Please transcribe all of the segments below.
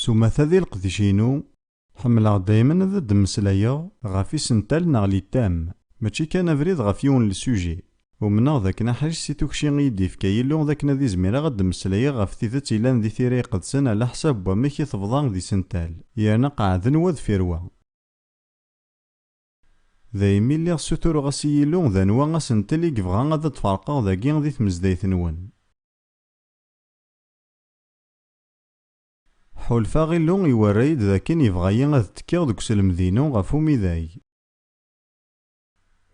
سوما ذي القديشينو حملغ دايما ذا دمسلايا غافي سنتال نغلي تام ماشي كان فريد غاف يون لسوجي ومنغ ذاك نحاج سيتوكشي غيدي فكايلو ذاك نادي زميرا غد دمسلايا غاف تيذات إلان ذي ثيري قدسن على حساب وميكي تفضان ذي سنتال يانا قاعدن وذ فيروا ذايمي اللي غسوتورو غاسييلو ذا نوا غاسنتالي قفغا غادا تفارقا ذاكي ذي تمزدايت نون حولفا غيلو يوريد ذاكن يبغى غاد تكيغ دوك سلمدينو غاف وميداي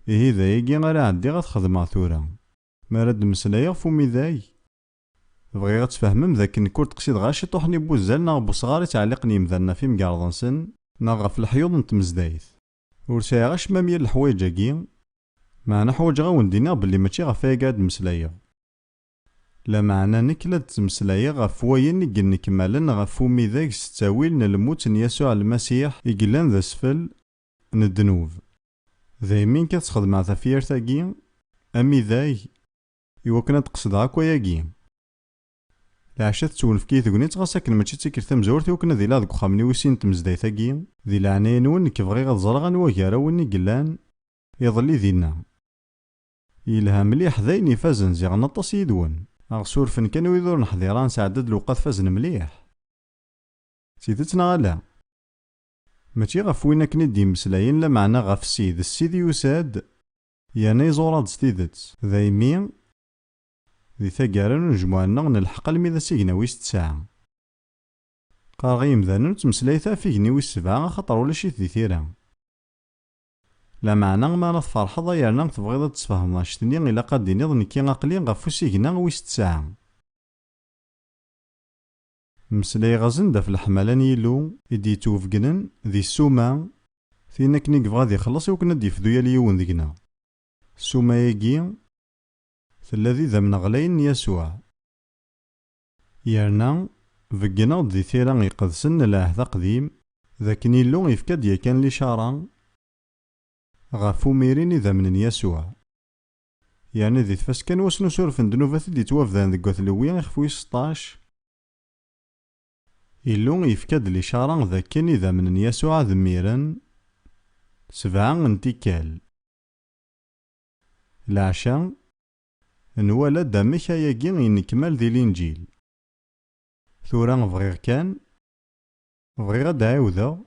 إيه ذايقي غير عدي غاد خدمة ثورا مراد مسلايا غف وميداي بغي غاد تفهمم ذاك نكور تقصيد غاشي طوحني بوزال نا بوصغاري تعليقني مذلنا في مقارضنسن نا غاف الحيوض نتمزدايت ور سايا غاش مامية الحوايجاكي معنا حوايج غاون دينا بلي ماشي غاف أيا قاد مسلايا لا معنى نكلا تمسلايا غاف واين يقل كمالا غاف وميداك ستاويل نلموت يسوع المسيح يقلان ذا سفل ندنوب ذايمين كتخدم مع ثفير تاقي أمي ذاي يوكنا تقصد هاكوا ياقي العشاء تسولف كي ثقنيت غاساكن ماشي تسكر ثمزورتي وكنا ذي لا ذوك خامني ويسين تمزداي ثاقي ذي العناين ون كيبغي غاد زرغان وكارا وني قلان يظلي ذينا يلها مليح ذاين يفازن زيغ نطاس يدون أغسور فن كانو يدور نحضيران سعدد لوقات فازن مليح سيدتنا غالا ماشي غاف وين كني دي مسلاين لا معنى غاف السيد يساد يانا يزوراد ستيدت ذايمين ذي ثقارن نجمعنا نلحق الميدا سيقنا ويس تساعة قارغي مذانو تمسلايثا فيقني ويس سبعة خطر ولا شي ذي ثيرا لا معنى ما نفرح ضيرنا تبغيض تسفهم شتني إلا قد نظن كي عقلي غاف سيقنا ويس تساعة مسلاي غازن دا في الحملان يلو إدي توفقنن ذي السوما ثينا كني قفغا ذي خلص وكنا دي فدويا ليون ذيقنا السوما يجي الذي ذا من غلين يسوع يرنا فقنا ذي ثيرا يقدسن العهد قديم ذاك نيلو يفكاد يكان لي شارا غافو ميرين إذا من يسوع يعني ذي تفاس كان واسنو سورف دنوفا دي توافذان ذي قوثلوين يخفوي 16 إلو يفكاد لي شارا ذاك كان إذا من يسوع ذميرا 7 انتكال العشاء نوالا دامك ياكي ينكمل ذي الانجيل ثورا بغيغ كان بغي غاد عاودا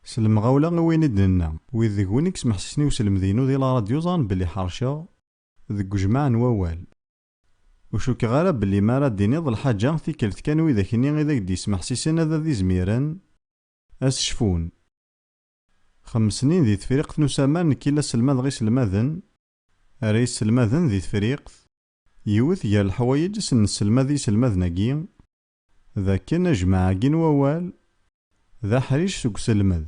سلم غاولا وين دنا ويذ وينك سمح سسني وسلم ذينو ذي لا راديو زان بلي حرشا ذك جماع نوال وشوك غالا بلي ما راه ديني ظل حاجة تيكلت كان ويذا كني غيذاك دي سمح سيسن هذا ذي زميران أس شفون 5 سنين ذي تفريق نسامان كيلا سلماد غي سلماذن رئيس سلماذن ذي تفريق يوث يا الحوايج سن السلماذي سلماذناكي ذاك نجمع كين ووال ذا حريش سوق سلمذ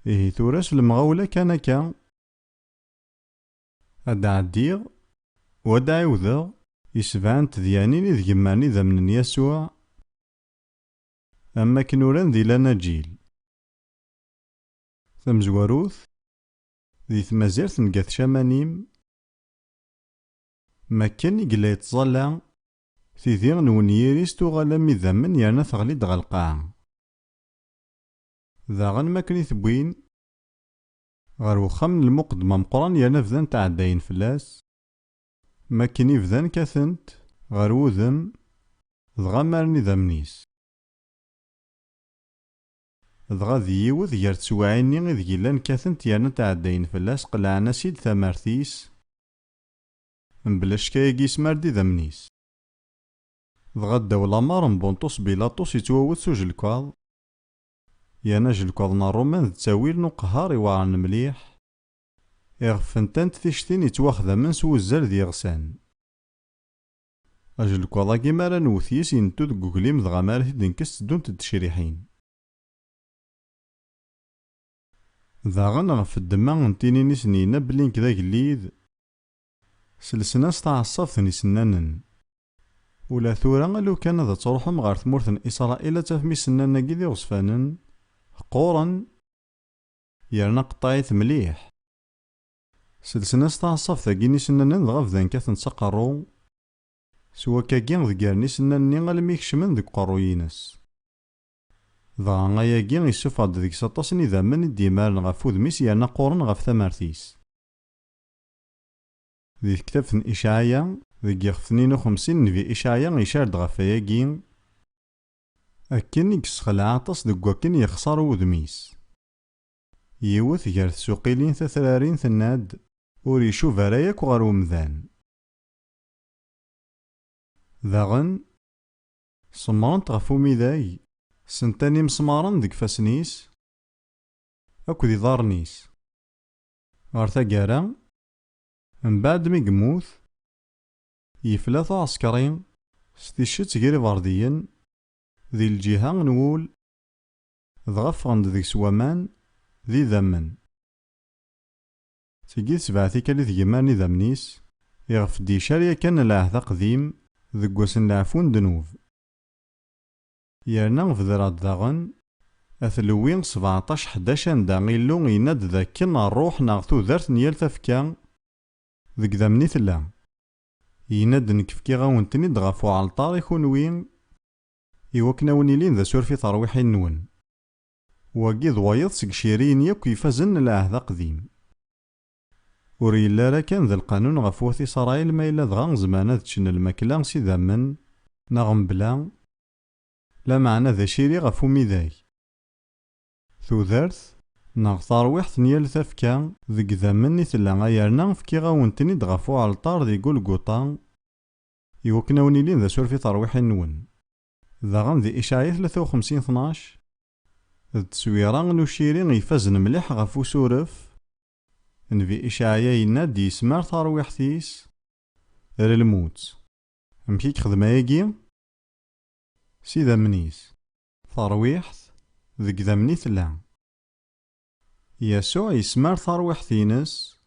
إيه ثورس المغاولة كان كا أدا عديغ ودا عوذا يسبعان تذيانين إذ جمعني ذا من يسوع أما كنوران ذي لنا جيل ثمزواروث ذي ثمازيرت نقاث شامانيم ما كان يقلا يتظلع تيذيغ نونيريس تغالا مذمن يانا ثغليد غا القاع ذاغن ما كان يثبوين غير وخام المقدمة مقران يانا فذان تعداين فلاس ما كان يفذان كاثنت غير وذم ضغا مارني ذمنيس ضغا ذي يوذ يرت سواعيني إذ جيلان كاثنت يانا تعداين فلاس قلعنا سيد ثمارتيس مبلاش كايقي سماردي ذمنيس ضغا الدولة مار بونطوس بيلاطوس يتواوث سو جلكواض يانا جلكواض نارومان تاويل نقهار يوعرن مليح إغفنتانت تيشتين يتواخذا من سو الزر ذي غسان أجلكواضا كيما نوثيس ينتو ذ قوكليم ضغا مارث دنكس دون تدشريحين ذاغن غف الدماغ نتينيني سنينا بلين كذا قليد سلسنا ستعصفت نسنانن ولا ثورا لو كان ذا تروحهم غير ثمورث إسرائيل تفمي سنانا كذي غصفانا قورا يرنا قطايث مليح سلسنا ستعصفت كيني سنانا ضغف ذان كاثن سقرو سوا كاكين ذ قرنيس ناني غالمي كشمن ذك قروينس. دغا غاياكي يسفغد ذيك سطاس نظامن ديمارن غف وذميس يانا قورن غف ثمارتيس. ذي كتاب إشعيا ذي 52 نبي إشعيا يشارد غف ياكي أكن يكسخلع عطس ذك وكن يخسر وذميس. يوث غير سوقيلين ثثرارين ثناد ور يشوف رايك وغير ومذان. ذاغن سمرنت غف وميداي سنتاني مسمارن ديك فاسنيس أكو ذي ضارنيس. غار ثاقارا من بعد مي يموت يفلا عسكرين ستيشت غير بارديين ذي الجهة نقول ضغف عند ذيك سوامان ذي ذمن. تيجي سبعتي كالي ذي يمان ذمنيس يغف دي شاريا كان العهد قديم ذك وسن العفون دنوب. يرنا فذرات داغن أثلوين 17 11 دا غيلو يناد ذاكن الروح ناغتو ذرت نيال تفكا ذك ذمني ثلا يناد نكفكي غاونتني دغافو عالطار يكون وين يوكنا ونيلين ذا سورفي ترويحي نون واقي ضوايض سك شيرين ياك يفازن العهد قديم. وريلا راه كان ذا القانون غفوث إسرائيل ما إلا دغا زمانات تشن الماكلة سي ذمن ناغم بلا لا معنى ذا شيري غفو ميداي ثوذرث ناغ ترويح نيال تفكا ذك ذمن نثلا غايرنا فكي غاونتني دغافو عالطار ذي قلقوطا يوكنا ونيلين ذا سورفي ترويحي نون. ذا غن ذي إشعيا 53 12 ذ تسويران نوشيرين يفازن مليح غفو سورف نفي إشعيا يناد يسمار ترويحتيس غير الموت. أمكيك خدمة ياكي سي ذمنيس ترويحت ذك ذمني ثلا. يسوع يسمار ترويحتينس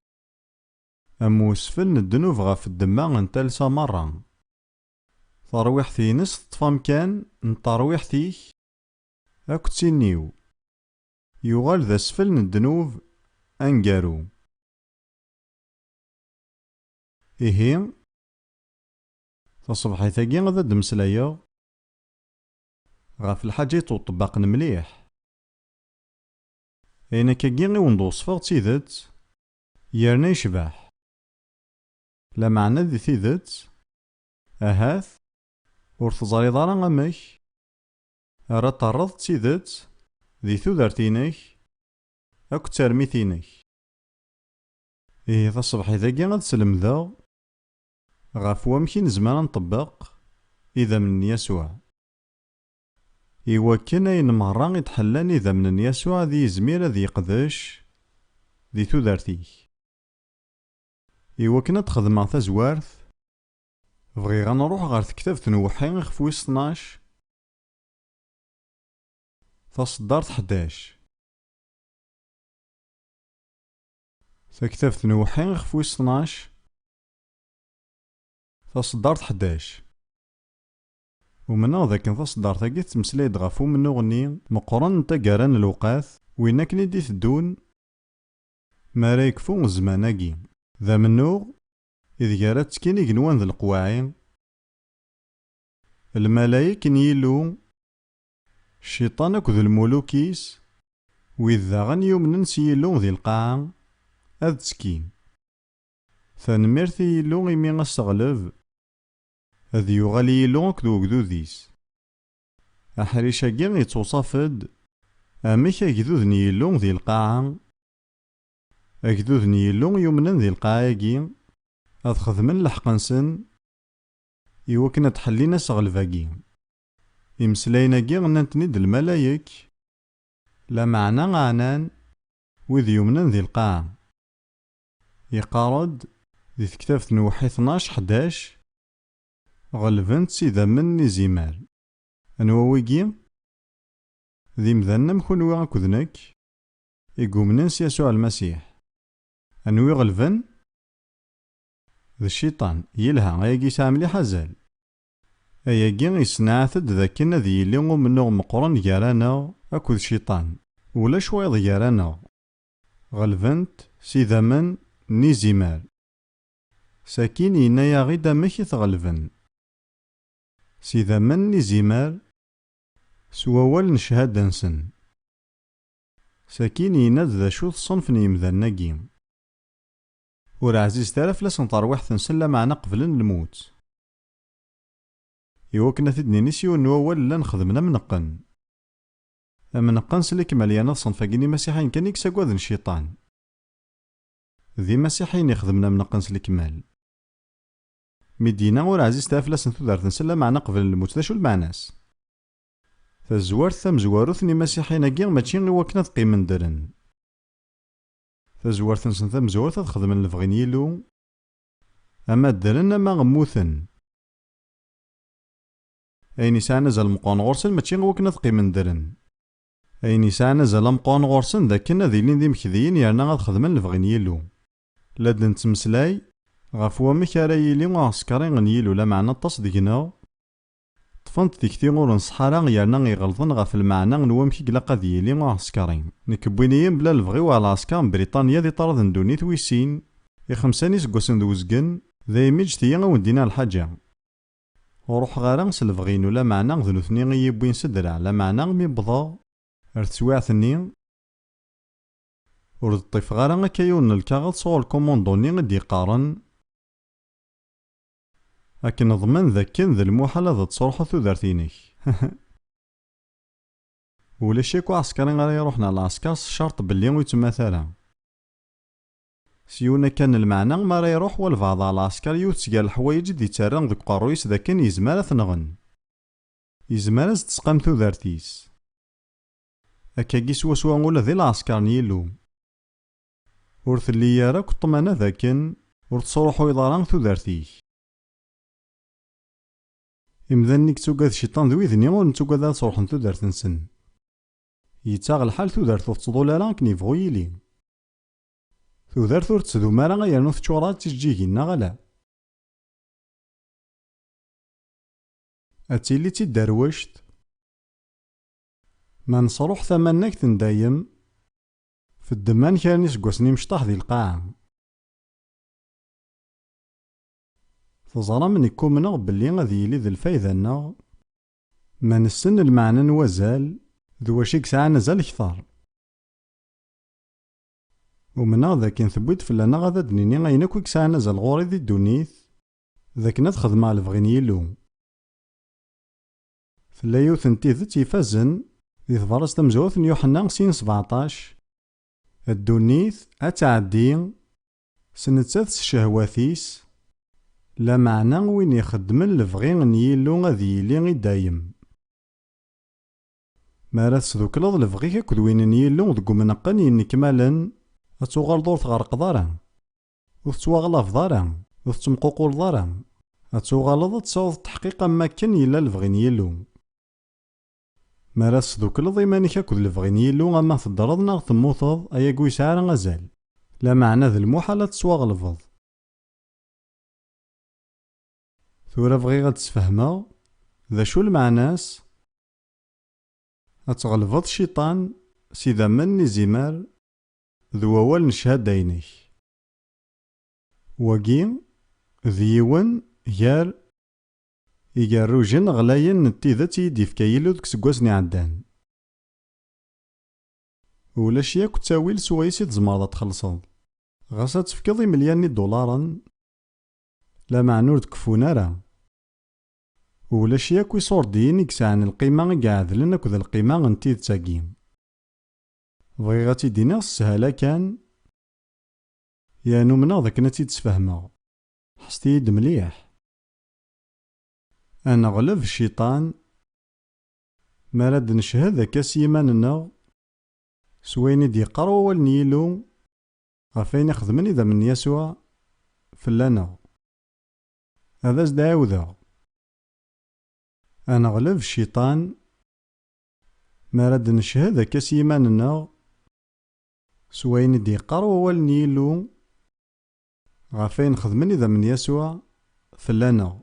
أموسفل الدنوب غف الدماغ نتالسا مرة. ترويحتينس تطفام كان نترويحتيك أكو تسينيو يغال ذا سفل الدنوب أنقارو. إيهي تصبحي ثاقي غدا دمسلايا غاف الحاجات وطباق مليح. أين كاكي وندو صفاغ تيدت يرنا يشبح لا معنى ذي تيدت أهاث ور تزاري ضارا غمك أرى طرض تيدت ذي ثودرتينك أكو ترميتينك. إيه تصبحي ذاكي غاد سلمذا غاف وامكين زمان نطبق إذا من يسوع. إوا كان أين مرة يتحلاني إذا من يسوع ذي زمير ذي يقدش ذي تودرتيك. إوا كنا تخدم تزوارث بغي غنروح غير كتاب نوحي خفويس 12 تصدرت 11 كتاب نوحي خفويس 12 تصدرت 11 ومنا ذاك تصدرت هاكي تمسلايد غافو منو غني مقرن تاقاران الوقاث وينا كني دي تدون ما راه يكفو زماناكي ذا منو إذ جارت كيني جنوان ذا القواعي الملايك نيلو الشيطان أكو ذو الملوكيس وإذا غن يومن سيلو ذي القاعة أذ سكين ثانميرثي يلو إمي غستغلب أذ يغالي يلو أكدو كدوديس أحريشا كين يتوصفد أميك أكدود نيلو ذي القاعة أكدود نيلو يومن ذي القاعة كين أذ خدمن لحقنسن يوكنا تحلينا سغلفاكي إمسلاينا كي غنانتني الملايك لا معنى غعنان وذ يومن ذي القاعة يقارد ذي كتاب نوحي 12 11 غلفنت سيدا مني زيمال أنواويكي ذي مذنم كونوا أكذنك إيقومننس يسوع المسيح أنوي غلفن ذي الشيطان يلها أياكي ساملي حزال أياكي يسنعثد ذاكنا ذي اللي منو مقرن جارانا أكو الشيطان ولا شويض جارانا غلفنت سيدا من نيزيمال ساكين ينايا غيدا مكي تغلفن سيدا من نزيمار سوى نشهاد نسن ساكين يناد ذا شو الصنف يمذناكي ور عزيز تالف لسن ترويح تنسن معنا قبل الموت يوكنا تدني نسيو نوال لا نخدمنا منقن منقن سلك مليانا صنفاكيني مسيحيين كان يكساكواد الشيطان ذي مسيحيين يخدمنا منقن سلك مال مدينة ور عزيز تالف لسن تدار تنسن معنا قبل الموت ذا شو المعناس فالزوار ثم زواروثني مسيحيين اكيا ماشي غي وكنا تقيمن درن فالزوار تنسن ثم زوار تخدم الفغين يلو اما درن اما غموثن اين يسعى زال مقان غورسن ماشي غي وكنا تقيمن درن اين يسعى زال مقان غورسن ذاكنا ذيلين ذي مكذيين يرنا غاد خدمن الفغين يلو لاد نتمسلاي غاف وامك راه يلي وعسكرين يلو لا معنى الطاس ديكنا طفنت ديكتي غور نصحارا يرنا يغلطن غاف المعنى نوامك قلاقا ديالي معسكرين نكبوينيين بلا الفغيو على عسكر بريطانيا دي طرد ندونيت ويسين يخمساني سكوسن دوزقن ذا يميج تيا وندينا الحاجة وروح غارا سلفغين ولا معنى ذنوثني غيبوين سدرع لا معنى ميبضا ارتسواعثني ورد الطيف غارا كيون الكاغط صور الكوموندوني غدي يقارن لكن نضمن ذاكن ذا المحال هذا تصرحو ثودارتينيك ولا شيكو عسكرين غير يروحنا العسكر شرط باللي ويتمثلا سيونا كان المعنى ما راه يروح والبعض على العسكر يوتسقال الحوايج دي تارن ذك قارويس ذا كان يزمار ثنغن يزمار تسقام ثودارتيس اكاكي سوا ولا ذي العسكر نيلو ورث اللي يارا كطمانا ذاكن ورتصرحو يضاران ثودارتيك إمذنك توقاد شيطان ذوي ذني ور نتوقاد صروحن تودارت نسن يتاغ الحال تودارت وتصدولا راه كني يبغو يلي تودارت ور تسدو مارا غيرنو تشورات تسجيكينا غلا أتيلي تيداروشت ما نصروح ثمنك تندايم في الدمان كان سكواسني مشطاح ذي القاعة تظرا من يكومنا باللي غادي يلي ذي الفايدة ناغ ما نسن المعنى نوازال ذو واشيك ساعة نزال كثار ومنا ذاك نثبت فلانا غادا دنيني غاينا كويك ساعة نزال غوري ذي الدونيث ذاك نتخذ مع الفغين يلو فلا يوثن تيذت يفازن ذي ثفرس تمزوث يوحنا سين 17 الدونيث أتعدي سنتث شهواتيس لا معنى وين يخدمن الفغين يلو غادي يلي غي دايم ما راه تسدوكلض الفغيك اكد وين يلو دكو منقن ينكمالن اتوغال دور تغرق دارا وتتواغلاف دارا وتتمقوقول دارا اتوغالض تصاوض التحقيق اما كان يلا الفغين يلو ما راه تسدوكلض ايمانك اكد الفغين يلو اما تضرض ناغ تموتض ايا كوي ساعة غزال لا معنى ذا المحالة تتواغلفض ثورا بغي غاد تسفهما ذا شو المعناس أتغلفض الشيطان سيدا من زمار ذو أول نشهد دينك وقيم ذيون يار يقارو جن غلاين نتيذت يدي فكايلو دك سكواسني عدان ولا شياك تاويل سويسي تزمارض تخلصض غاسا تفكضي مليان دولارا لا معنور تكفونا راه ولا شياك يصور دين يكسعن القيمة قاعد لنا كذا القيمة غنتيذ تاقيم بغي غاتي دينا السهالة كان يا نومنا ذاك نتي تسفهما حستي يد مليح أنا غلب الشيطان ما راد نشهد ذاك سيماننا سويني دي قرو والنيلو غفين يخدمني ذا من يسوع فلانا هذا زداوذا أنا غلب الشيطان ما راد نشهد ذاك سيماننا سوين دي قرو والنيلو غفين خدمني ذا من يسوع فلانا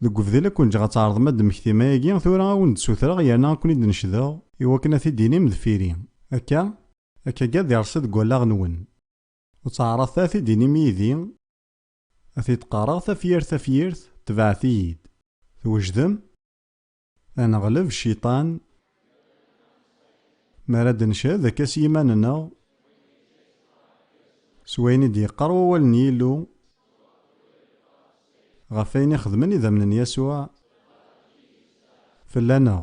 ذوك فذيلا كون جا غتعرض ماد مكتيما ياكي ثورا وند سوثرا يانا كوني دنشدا إوا كنا في ديني مذفيرين هكا قاد يرصد كوالا غنون وتعرض في ديني ميدين أثي تقارا ثفيرث tebɛet-iyi-d. Twejdem? Ad nɣleb الشيطان. مara ad nchad akka s yiman-nneɣ s wayen i d-yeqqar wawal n Yillu ɣef ayen i xedmen idammen n Yasuɛ fell-aneɣ.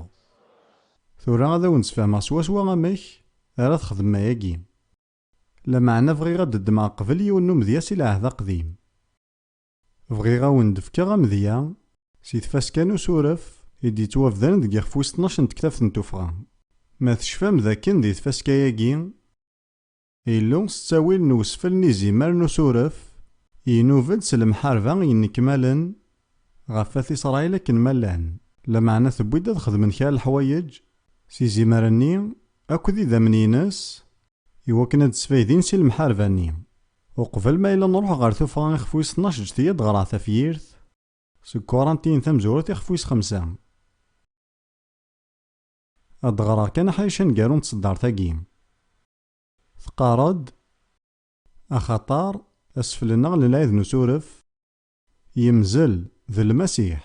Tura ad awen-d-sfehmeɣ swaswa amek ara txedmem ayagi. Lameɛna bɣiɣ ad d-ddmeɣ qbel yiwen n umedya si lɛehd aqdim. Bɣiɣ ad awen-d-fkeɣ amedya si tfaska n usuref i d-yettwabdan deg yixef wis 12 n tektabt n tuffɣa. Ma tecfam dakken di tfaska-agi Illu s ttawil n usfel n izimer n usuref yenub-d s lemḥarba yennekmalen ɣef At Isṛayil akken ma llan. Lameɛna tewwi-d ad xedmen kra n leḥwayeǧ s izimer-nni akked idammen-ines iwakken ad sfaydin si lemḥarba-nni. Uqbel ma yella nruḥ ɣer tuffɣa ixef wis 12 ǧǧet-iyi ad ɣreɣ tafyirt seg Kurantin tamezwarut ixef wis 5. ad ɣreɣ kan ḥaca neggaru n tṣeddart-agi. Tqarr-d axaṭer asfel-nneɣ n lɛid n usuref yemzel d Lmasiḥ.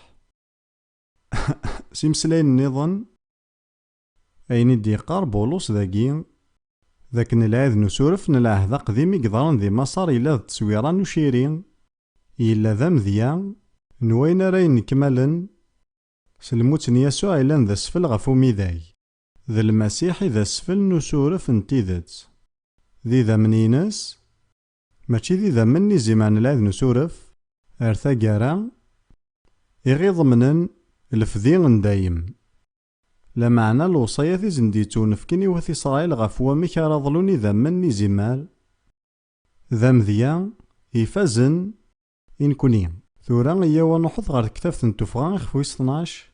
S imeslayen-nniḍen ayen i d-yeqqar Bulus dagi dakken lɛid n usuref n lɛehd aqdim i yeḍran di Maṣer yella d tteswira n uciri yella d amedya n wayen ara yennekmalen s lmut n Yasuɛ yellan d asfel ɣef umidag. D Lmasiḥ i d asfel n usuref n tidet. D idammen-ines mačči d idammen n izimer n lɛid n usuref ar taggara i ɣ-iḍemnen lefdi n dayem. Lameɛna lewṣayat i sen-d-yettwanefken i Wat Isṛayil ɣef wamek ara ḍlun idammen n izimer d amedya ifazen i nekni. Tura iyyaw ad nruḥet ɣer tektabt n tuffɣa ixef wis 12.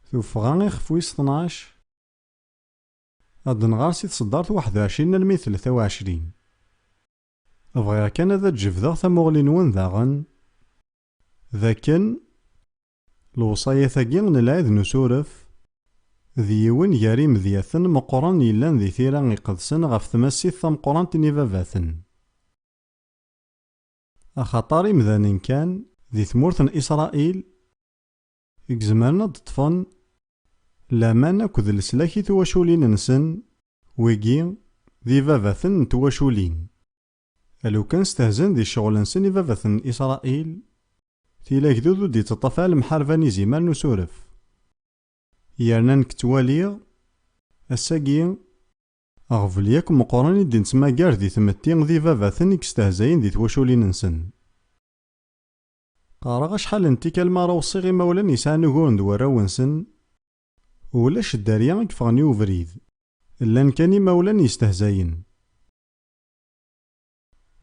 Tuffɣa ixef wis 12 ad nɣar si tṣeddart 21 almi 23. Bɣiɣ kan ad ǧebdeɣ tamuɣli-nwen daɣen dakken lewṣayat-agi n lɛid n usuref d yiwen gar imedyaten meqqren yellan di tira iqedsen ɣef tmasit tameqqrant n ibabaten. Axaṭer imdanen kan di tmurt n Isṛayil i yezmeren ad ṭṭfen laman akked leslak i twaculin-nsen wigi d ibabaten n twaculin. Alukan stehzan di ccɣel-nsen ibabaten n Isṛayil tila gdud ur d-yettaṭṭaf ara lemḥarba n izimer n usuref. Yerna nekk ttwaliɣ ass-agi aɣbel yak meqqren i d-nettmagar di tmetti d ibabaten i yestehzayen di twaculin-nsen. Qqareɣ acḥal n tikkal mi ara wṣiɣ imawlan yesɛan uguren d warraw-nsen ulac dderya i yeffɣen i ubrid, llan kan imawlan yestehzayen.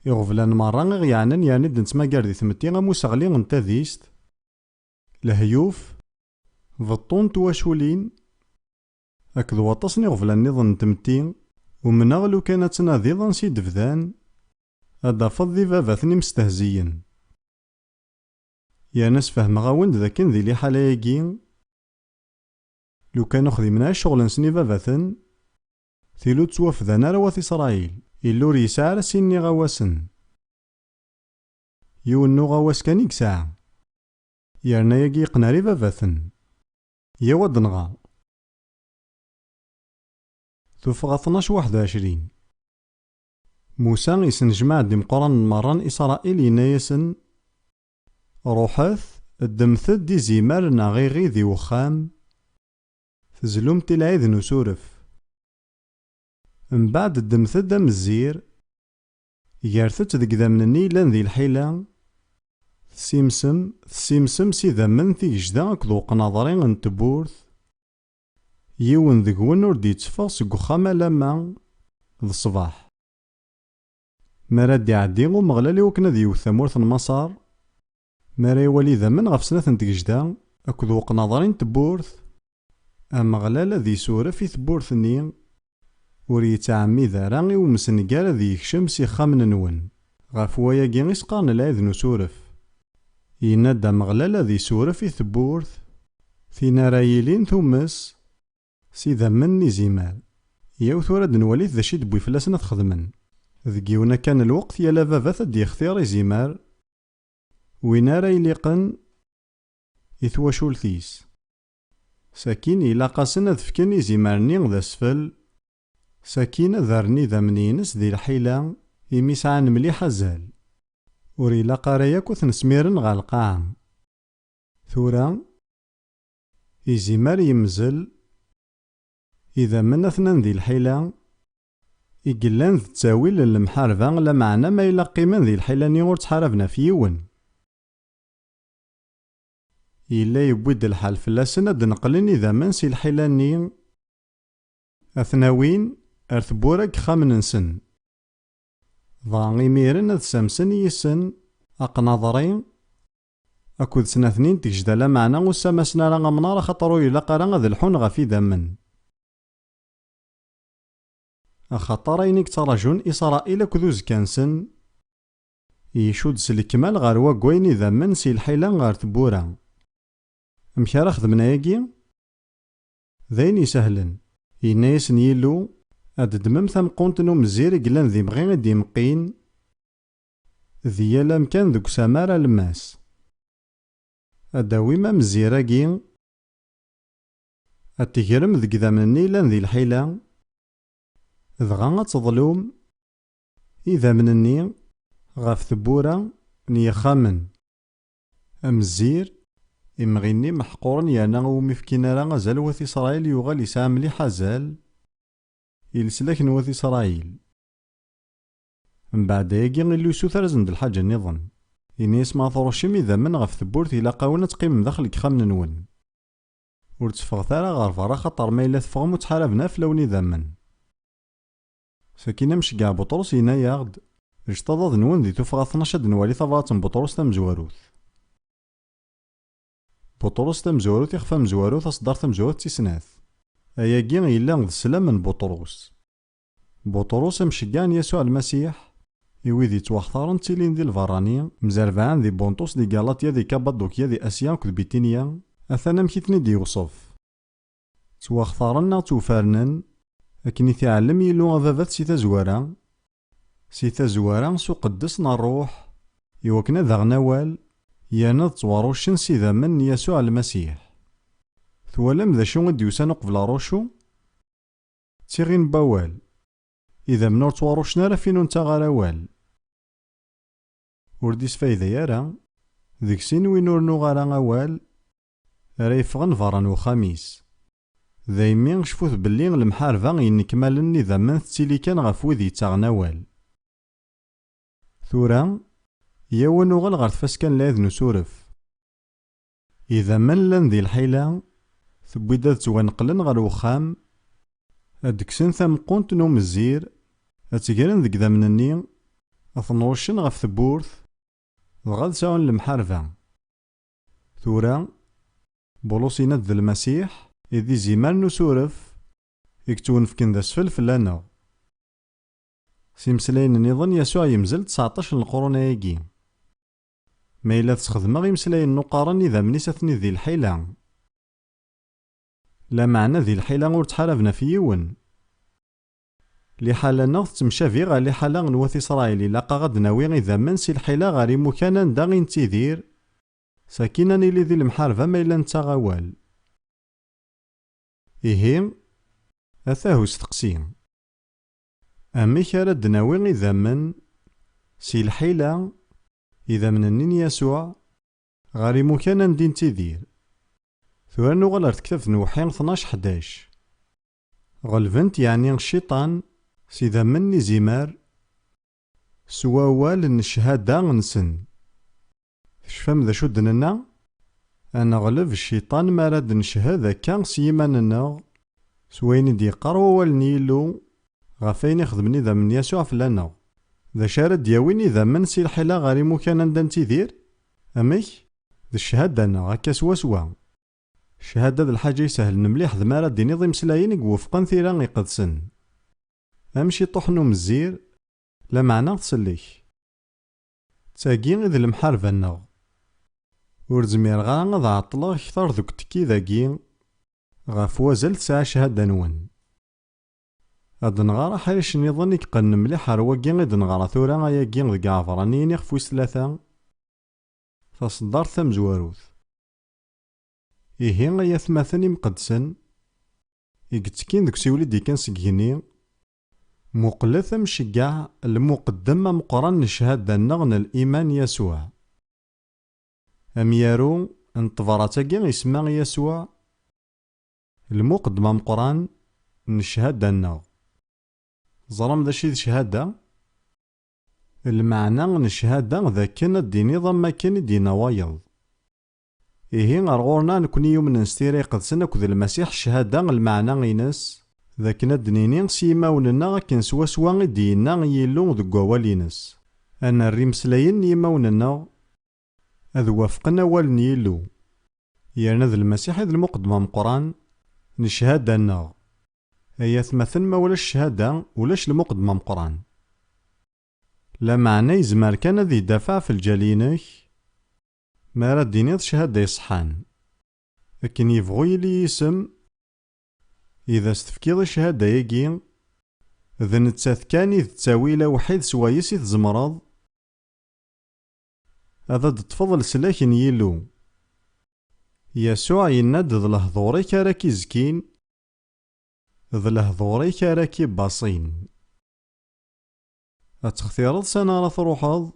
Iɣeblan merra i ɣ-yeɛnan yerna d-nettmagar di tmetti am useɣli n tadist, lehyuf, beṭṭu n twaculin akked waṭas n iɣeblan-nniḍen n tmetti umneɣ lukan ad tnadiḍ ansi d-bdan ad tafeḍ d ibabaten imestehziyen. Yerna sfehmeɣ-awen-d dakken di liḥala-agi lukan uxdimen ara ccɣel-nsen ibabaten tili ur ttwafdan ara Wat Isṛayil. Illu ur yesɛa ara sin n iɣawasen. Yiwen n uɣawas kan i yesɛa. Yerna yagi yeqqen ar ibabaten. Yaw ad nɣer. Tuffɣa 12-21. Musa isnejmaɛ-d imeqqranen merra n Isṛayil yenna-yasen ruḥet ddmet-d izimer n aɣiɣi di wexxam tezlumt i lɛid n usuref. Mbeɛd ddmet-d amezzir gret-t deg idammen-nni yellan di lḥila tessimsem s idammen tigejda akked uqnaḍri n tewwurt yiwen deg-wen ur d-yetteffeɣ seg uxxam alamma d ṣṣbeḥ. Mi ara d-iɛeddi Umeɣlal iwakken ad yewwet tamurt n Maṣer, mi ara iwali idammen ɣef snat n tigejda akked uqnaḍri n tewwurt, Ameɣlal ad isuref i tewwurt-nni ur yettɛammid ara i umsengar ad yekcem s ixxamen-nwen. Ɣef wayagi i s-qqaren lɛid n usuref. Yenna-d Ameɣlal ad isuref i tewwurt tin ara yilin tumes s idammen n izimer. Yaw tura ad nwali d acu i d-tewwi fell-asen ad xedmen. ذكيونا كان الوقت يلا بابا ثد يختار يزيمار وين راه يليقن يثواشولتيس. ساكين إلا قاسن أذ فكان يزيمارني ذا سفل، ساكين ذرني ذا منينس ذي الحيلة إمي سعان مليح زال، وريلا قراياك وثنسميرن غا القاع. ثورا يزيمار يمزل إذا من أثنان ذي الحيلة إقلان ذي التاويل للمحاربة لا معنى ما إلا قيمن ذي الحيلة ني غور تحاربنا في يون. إلا يبود الحال فلاسن أد نقلن إذا من سي الحيلة ني أثناوين أرثبورك خامن نسن ضاغي ميرن أذ سامسن يسن أقناظرين أكود سناثنين تجدال معنا وسامسنا راه منار خطرو إلا قرا ذا الحون غفي دمن أخطرين تراجون إسرائيل كذوز كانسن يشود سلكمال غار واقوين إذا من سي الحيلة غار تبورا. أمكار خدمنا ياكي ذاين يسهلن ينايس نيلو أد دمم ثمقونتنو مزير قلان ذي مغين دي مقين ذيالا مكان ذوك سامارا الماس أداوي ما مزيراكي أتجرم ذك ذا مني لان ذي الحيلة ذغا تظلوم إذا منني غاف ثبورا نيخامن أمزير إمغيني محقورن يانا ومفكينا راه غزال وث إسرائيل يغال يسعى مليح زال يلسلك نوث إسرائيل. من بعد ياكي اللي يسوثر زند الحاجة نظن إني اسمع ثروشيم إذا من غف ثبورت إلا قاونا تقيم داخل كخامن نون ورتفغ ثارا غار فرا خطر ما إلا تفغم وتحاربنا فلون إذا من ساكينا مش قاع بطرس ينا ياغد اجتضاد نون ذي تفغى 12 دنوالي ثبات بطرس تمزواروث. بطرس تمزواروث يخفى مزواروث أصدار تمزواروث تيسناث أياكي إلا غد سلام من بطرس. بطرس مشقان يسوع المسيح يويذي تواختارن تيلين ذي الفرانية مزربعان ذي بونطوس ذي غالاطيا ذي كابادوكيا ذي أسيان كذ بيتينيا أثنا مكيثني دي يوصف تواختارن توفارنن أكني تعلم يلو غفافات سيتا زوارا سيتا زوارا سو قدسنا الروح يوكنا ذا غنوال يانا تواروشن سيدا من يسوع المسيح. ثوالم ذا شو ديوسان قبل روشو تيغين باوال إذا منور تواروشنا رافينو نتا غاراوال ورديس فايدة يارا ذيك سين وينور نو غارا غوال رايفغن فران وخميس ذايمين شفوث باللي المحاربة ينكمالن إذا من تيلي كان غف وذي تاغناوال. ثورا ياون وغل غار تفاسكان لاذ نسورف إذا من لن ذي الحيلة ثبيدا توانقلن غار وخام أدكسن ثمقونت نوم الزير أتقرن ذك ذا منني أثنوشن غف ثبورث غاد ساون المحاربة. ثورا بولوسينات ذا المسيح إذي زيمان نسورف يكتون فكن ذا سفل فلانا سيمسلاين نظن يسوع يمزل 19 القرون ياكي ما إلا تخدم غيمسلاين نقارن إذا منيسثني ذي الحيلة لا معنى ذي الحيلة غور تحاربنا في يون لحالة نغض تمشافي غا لحالة نوث إسرائيل لاقا غاد ناوي إذا منسي الحيلة غاري مكانا داغين تيدير ساكينا نيلي ذي المحاربة ما إلا نتا غوال إيهيم أثاهو ستقسيم أميك رد ناوي إذا من سي الحيلة إذا من النين يسوع غاري مكانا دين تيدير. ثوان نغال ارتكتف نوحين 12-11 غلفنت يعني الشيطان سيدا مني زمار سواوال الشهادة نسن شفام ذا شدننا أنا غلف الشيطان ما راد نشهد كان سيماننا سوين دي قروا والنيلو غفين يخدمني ذا من يسوع فلانا ذا شارد دياويني ذا من سي الحيلة غاري مكانا دان تيدير أميك ذا الشهادة أنا غاكا سوا الشهادة ذا الحاجة يسهل نمليح ذا مارا ديني ضي مسلايين يقوفقن ثيران يقدسن أمشي طحنو مزير لا معنى تسليك تاقين إذ المحاربة النغ ورزمير غا غا عطلا كثار ذوك تكي ذاكي غاف وازل تسعى شهادة نون هاد نغارا حريش نظن يقن مليح رواقي غيد نغارا ثورا اياقي ديك عفرانيين يخف ويس ثلاثة تصدار ثمزواروث إيهي غيا ثماثن مقدسن يقتكين ديك سيولي دي كان سكيني مقلث مشقع المقدم مقرن الشهادة نغن الإيمان يسوع أميارو انتظراتاقي اسمها يسوع المقدم مقران نشهادة النغ ظلم ذا شي شهادة المعنى نشهادة ذا كان الديني ضم كان دينا وايض إيهي غرغورنا نكوني يوم نستيري قدسن أكد المسيح الشهادة المعنى غينس ذا كنا دنيني سيما وننا كن سوا سوا دينا يلو ذو والينس أنا الرمسلين يما وننا أذ وافقنا والن يلو يرنا ذا المسيح ذا المقدمة مقران نشهادة النغ هي ثمثل ما ولاش الشهادة ولاش المقدمة مقران لا معنى يزمر كان ذي دافع في الجالينك ما راه دينيض شهادة يصحان لكن يبغو يلي يسم إذا استفكيض الشهادة يجي ذا نتساث كان إذ تساويلا وحيد سوايس يتزمرض هذا تفضل سلاكن يلو يسوع يناد ذا لهضوري كاراكي زكين ذا لهضوري كاراكي باصين أتختيرض سنة راه تروحض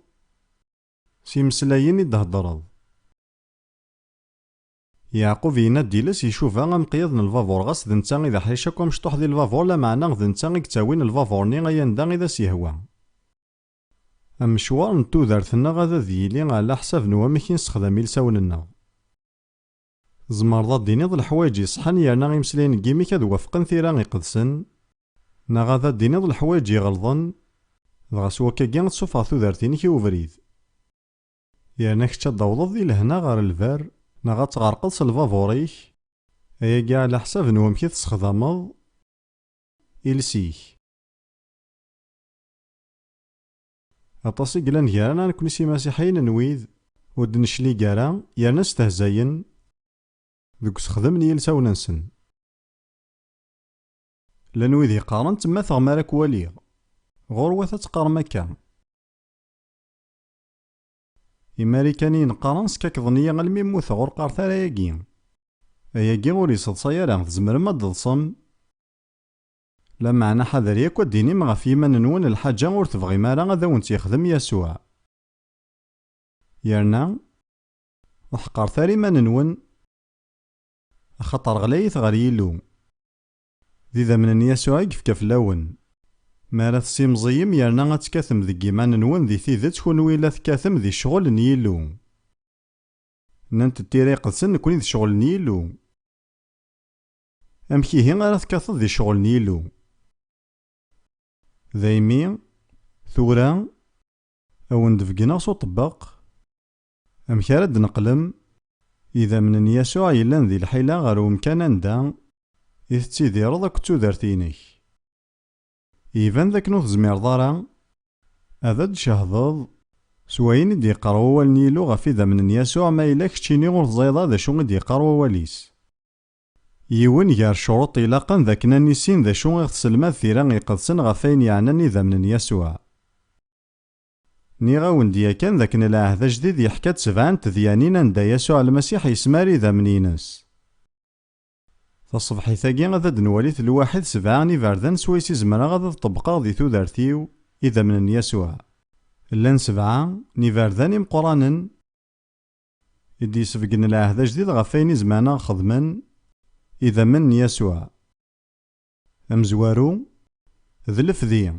سيمسلاين يدهدرض يعقوب ينادي لس يشوفها غمقيض الفافور غاس ذنتا إذا حريشاكو مشطوح ديال الفافور لا معنى ذنتا يكتاوين الفافورني غيندا إذا سيهوا المشوار نتو دارتنا غادا ديالي على حساب نوامك نستخدم لساوننا زمرضا دينيض الحوايج يصحن يرنا غيمسلين كيميك هاد وفقن ثيرا يقدسن نا غادا دينيض الحوايج يغلظن دغا سوا كاكيا تصوفا ثودارتيني كي وفريد يرنا كتا دوضض دي لهنا غار الفار نا غاتغرقص الفافوريك ايا كاع على حساب نوام كي تستخدمض إلسيك أطاسي قلان كارانا نكون سي مسيحيين نويذ ود نشلي كارا يرنا استهزاين ذوك سخدمني يلساو ننسن لنويذ يقارن تما ثغمارك والي غور تقار مكان إماريكانيين قارن سكاك ظنيا غلمي موث غور قارثار اياكي اياكي غور يصدصايا تزمر ما تضصم لا معنى حذر ياك وديني مغا في من نون الحاجة غور تبغي مارا غادا ونت يخدم يسوع يرنا وحقار ثاري ما نون خطر غلايث غير يلو ذي ذا من يسوع يفكا فلاون ما راه تسيمزيم يرنا غتكاثم ذي كيمان نون ذي ثيذا تكون ويلا تكاثم ذي شغل نيلو نانت التيري قدسن نكوني ذي شغل نيلو أمكي هي غير تكاثد ذي شغل نيلو ذايمي ثورا أو ندفقنا صوت طباق أمكي راد نقلم إذا من يسوع يلان ذي الحيلة غير ومكان دا إذ تيديرض أك تودرتينك إيفان ذاك نوث زمير ضارا أذا شهضض سواين دي قروا والنيلو غفي ذا من يسوع ما إلاك تشيني غور زيضا ذا شو دي قروا واليس يون يار شروط إلاقا ذاك نانيسين ذا شو غتسلمات ثيران يقدسن غفاين يعناني ذا من يسوع نيغاون ديا كان ذاك العهد جديد يحكى سبعان تذيانين عند يسوع المسيح يسماري ذا منينس فالصبحي ثاقي غادا دنواليت الواحد سبعاني فاردان سويسي زمرا غادا طبقا ذي ثودارتيو إذا من يسوع لان سبعة نيفارداني مقرانن يدي سفقن العهد جديد غفاين زمانا خدمن إذا من يسوع أمزوارو ذلف ذي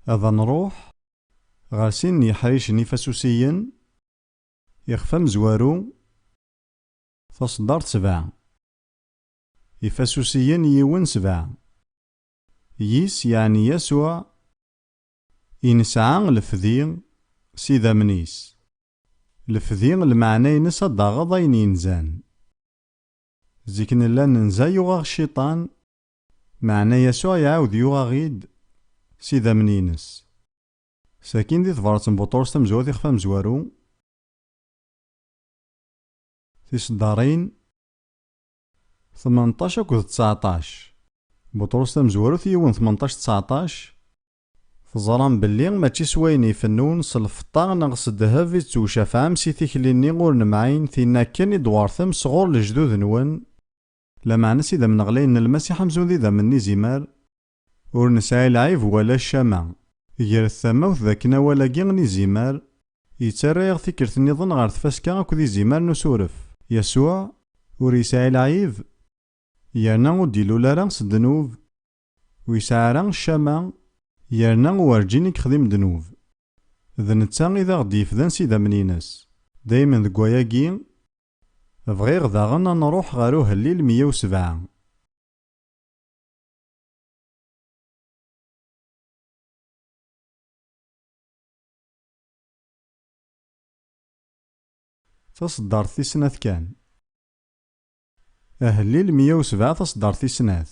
هذا نروح غاسين يحريش نفسوسيا يخفى مزوارو فصدار سبعة يفسوسيا يون سبعة يس يعني يسوع إنسعان لفذي سيدا منيس لفذي المعنى ينسى ضاغضين ينزان زيكن لا ننزا يوغا الشيطان معنى يسوع يعاود يوغا غيد سيدا منينس ساكين دي ثفارة بطورس تمزوات يخفى مزوارو تيصدارين 18 أكد 19 Buṭrus tamezwarut yiwen 18-19 teẓram belli mačči s wayen ifennun s lfeṭṭa neɣ s ddheb i tettwcafɛam si tikli-nni ur nemɛin tinna kan i d-weṛtem sɣur lejdud-nwen, lameɛna s idammen ɣlayen n Lmasiḥ amzun d idammen n izimer, ur nesɛi lɛib wala ccama, gret tamawt dakken awal-agi n izimer yettarra-yaɣ tikkelt-nniḍen ɣer tfaska akked izimer n usuref. Yasuɛ ur yesɛi lɛib, yerna ur d-ilul ara s ddnub, ur yesɛi ara ccama, yerna werǧin i yexdim ddnub. D netta i d aɣ-d-yefdan s idammen-ines. Daymen deg wayagi, bɣiɣ daɣen ad nruḥ ɣer uhellil 107. taṣeddart tis snat kan. Ahellil 107 taṣeddart tis snat.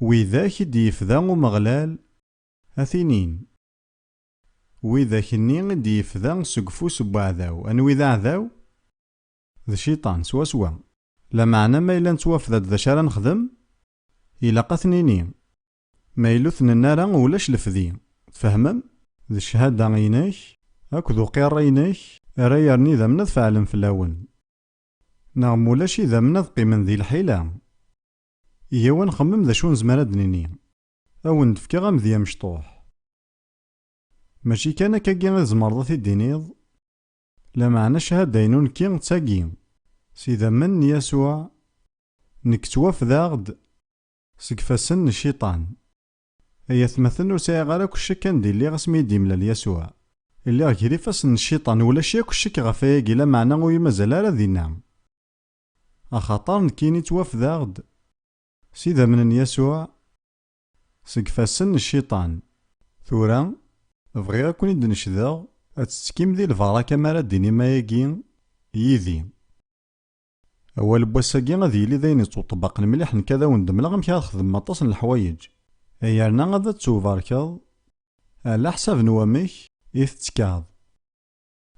Widak i d-yefda Umeɣlal a tinin. Widak-nni i d-yefda seg ufus n uɛdaw. Anwi d aɛdaw? D cciṭan swaswa. Lameɛna ma yella nettwafda-d d acu ara nexdem, ilaq ad t-nini. Ma yella ur t-nenna ara ulac lefdi. Tfehmem? D ccahada-inek akked uqirra-inek ara yerni idammen ad feɛlen fell-awen. Neɣ mulac idammen ad qqimen di lḥila. Iyaw ad nxemmem d acu nezmer ad nini. Ad wen-d-fkeɣ amedya mecṭuḥ. Mačči kan akkagi i tzemreḍ ad t-id-tiniḍ, lameɛna ccahada-inu nekki d tagi. S idammen n Yasuɛ, nekk ttwafdeɣ-d seg ifassen n cciṭan. Ay atmaten ur sɛiɣ ara akk ccek anda lliɣ asmi i d-imlal Yasuɛ. Lliɣ gar ifassen n cciṭan ulac akk ccek ɣef ayagi, lameɛna ur yi-mazal ara dinna. Axaṭer nekkini ttwafdeɣ-d s idammen n Yasuɛ seg ifassen n cciṭan. Tura, bɣiɣ ad ken-id-necdeɣ ad tettekkim di lbaraka mi ara d-tinim ayagi yid-i. Awal n wass-agi ad yili d ayen yettwaṭebbaqen mliḥ nekk ad awen-d-mleɣ amek ad xedmem aṭas n leḥwayeǧ. Yerna ad tettubarkeḍ ala ḥsab n wamek i tettekkaḍ.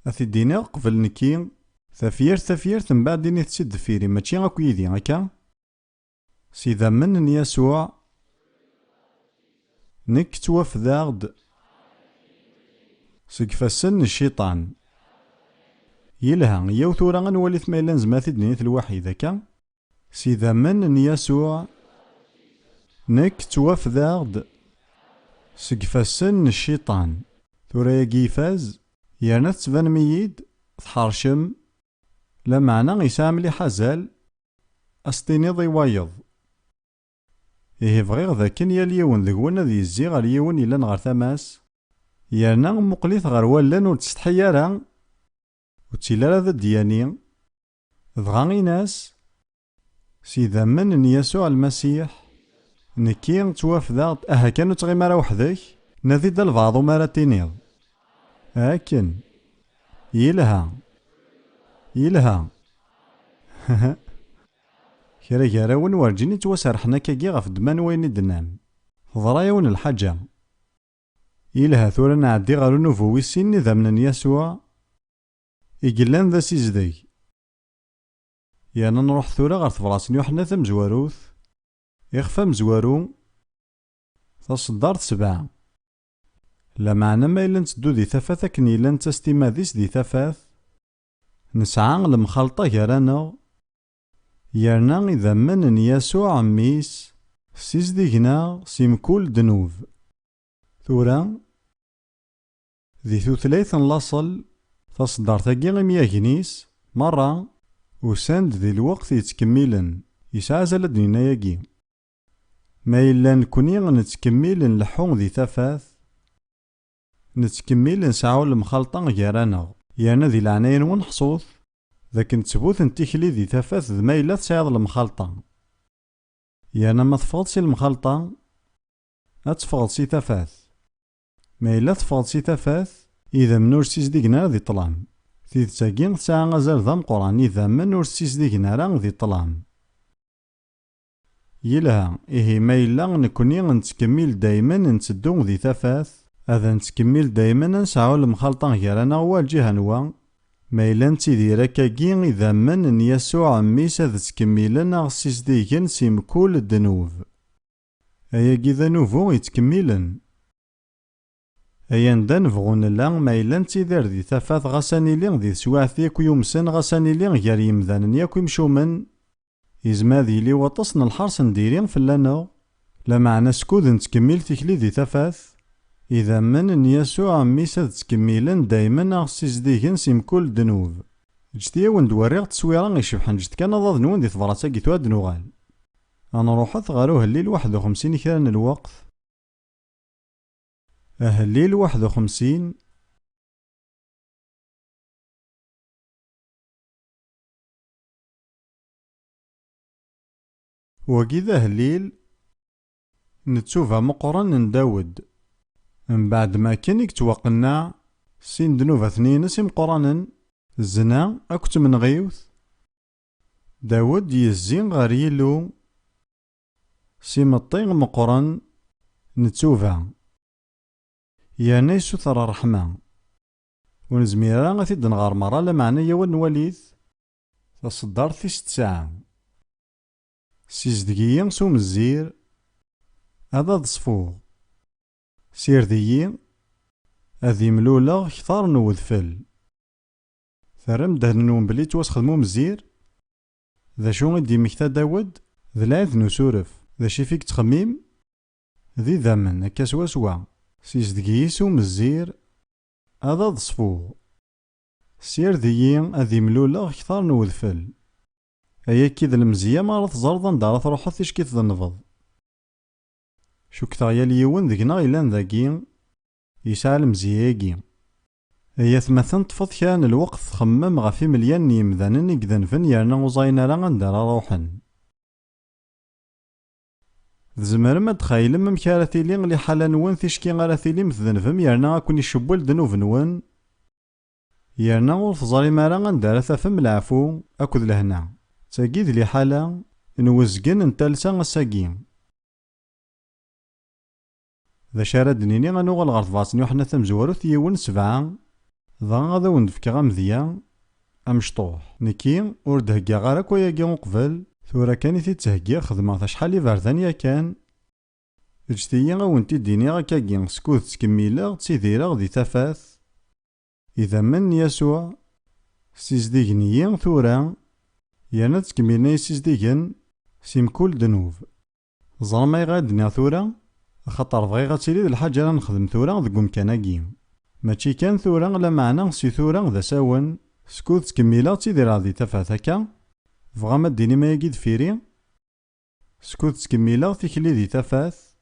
Ad t-id-iniɣ qbel nekki tafyirt mbeɛd ini tt-id deffiri, mačči akk yid-i akka. S idammen n Yasuɛ, nekk ttwafdeɣ-d seg ifassen n cciṭan. Yelha, yaw tura ad nwalit ma yella nezmer ad t-id-ninit lwaḥid akka. S idammen n Yasuɛ, nekk ttwafdeɣ-d seg ifassen n cciṭan. Tura yagi ifaz, yerna tettbanem-iyi-d tḥeṛcem, lameɛna yesɛa mliḥ azal ad s-tiniḍ i wayeḍ. Ihi bɣiɣ dakken yal yiwen deg-wen ad yezzi ɣer yiwen yellan ɣer tama-s, yerna muqlit ɣer wallen ur tsetḥi ara, ur ttili ara ad d-yani, dɣa inas s idammen n Yasuɛ Almasiḥ, nekki ttwafdeɣ-d. Aha kan ur tɣim ara weḥd-k, nadi-d albaɛḍ umi ara tiniḍ. Akken. Yelha. Yelha. Kra gar-awen werǧin i ttwaserḥen akkagi ɣef ddman wayen i d-nnam. Teḍra-yawen lḥaǧa. Yelha, tura nɛeddi ɣer unubu wis sin n idammen n Yasuɛ i yellan d asizdeg. Yerna nruḥ tura ɣer tebṛat n Yuḥenna tamezwarut, ixef amezwaru, taṣeddart 7. Lameɛna ma yella netteddu di tafat akken yella netta s timmad-is di tafat, nesɛa lemxalṭa gar-aneɣ, yerna idammen n Yasuɛ mmi-s ssizdigen-aɣ si mkul ddnub. Tura, di tutlayt n laṣel, taṣeddart-agi imyagen-is merra usan-d di lweqt yettkemmilen. Yesɛa azal ad d-nini ayagi. Ma yella nekkni nettkemmil nleḥḥu di tafat, nettkemmil nesɛu lemxalṭa gar-aneɣ, yerna di leɛnaya-nwen ḥṣut dakken ttbut n tikli di tafat d ma yella tesɛiḍ lemxalṭa. Yerna ma teffɣeḍ si lemxalṭa, ad teffɣeḍ si tafat. Ma yella teffɣeḍ si tafat, idammen ur ssizdigen ara di ṭṭlam. Tidet-agi tesɛa azal d ameqqran, idammen ur ssizdigen ara di ṭṭlam. Yelha, ihi ma yella nekkni nettkemmil dayman netteddu di tafat, ad nettkemmil dayman ad nesɛu lemxalṭa gar-aneɣ war lǧiha-nwa, ما إلا نتيدير هكاكي إذا من أن يسوع ميس هذ تكميلن أغس يزديقن سيمكول الدنوب. أياكي ذنوبو يتكملن. أيا ندا نبغون لا ما إلا نتيدير دي تفاث غاساني لين دي سواعث ياكو يومسن غاساني لين غير يمذان ياكو يمشومن. يزماد يلي وطس الحرس نديرين فلانو. لا معنى سكود نتكمل تكلي دي تفاث. إذا من أن يسوع ميس هذ تكميلن دايما أغس يزديقن سيمكول الدنوب. جديا وندوريغ تصويرا يشبحن جد كان ضاد نون دي ثبرات كيتوا دنوغال. أنا روحت غاروه الليل 51 كان الوقت. الليل 51. وكذا الليل نتشوفها مقرن من داود. من بعد ما كان يكتوقنا سين دنوب اثنين سيم قرانا الزنا أكت من غيوث. داود يزين غار يلو سيم الطيغ مقرن نتشوفها يعني سثر رحمة. ونزميرا غثيد نغار مرة لا معنى يوان نواليث تصدر ثيس تساعة سيزدقيا سوم الزير هذا ضصفوغ سير ذيي أذي ملولا كثار نوذفل ثرم دهنون بلي توسخدمو مزير. ذا شو غدي مكتا داود ذا لاذ نسورف ذا شي فيك تخميم ذي ذمن هكا سوا سوا سيزدقيا سوم الزير هذا ضصفوغ سير ذيي أذي ملولا كثار نوذفل. أيا كيد المزية ما تزرضن دارا تروحو ثيش كي تذنفض. شو كثايا ليون ذقنا إلان ذاكي يسعى المزياكي. أيا ثمثن طفض كان الوقت خمم غفي مليان يمذانن يقذنفن يرنا وزاينا را غندارا روحن. ذزمر ما تخايلم مكارثي لين لي حالا نون ثيشكي غارثي لي مثذنفم يرنا أكون يشبول دنوف نون يرنا وفزاري مارا غندارا ثافم العفو أكد لهنا تاقيد لي حالا نوزقن نتالسا غساقين. ذا شارد نيني غنوغل غار ضباطني وحنا ثمزوارو ثيون 7 ذا غادا وندفكا غمذيا أمشطوح نكي ور دهكا غارا كوياكي قبل ثورا كاني تيتهكي خدمة شحال يبردان كان اجتيا غاونتي ديني غاكاكي سكوت تكميلا تسيديرا غدي تفاث. إذا من يسوع سيزديقنيا ثورا يانا تكملنا يسيزديقن سيمكول دنوب. زرما يغادنا ثورا خاطر بغي غاتيلي د الحاجة راه نخدم ثورا دك مكاناكي ماشي كان ثورا لا معنى سي ثورا ذا ساون سكوت تكميلا تيدير غادي تفاث هكا بغا ما ديني ما يجي دفيري سكوت تكميلا تيكلي دي تفاث.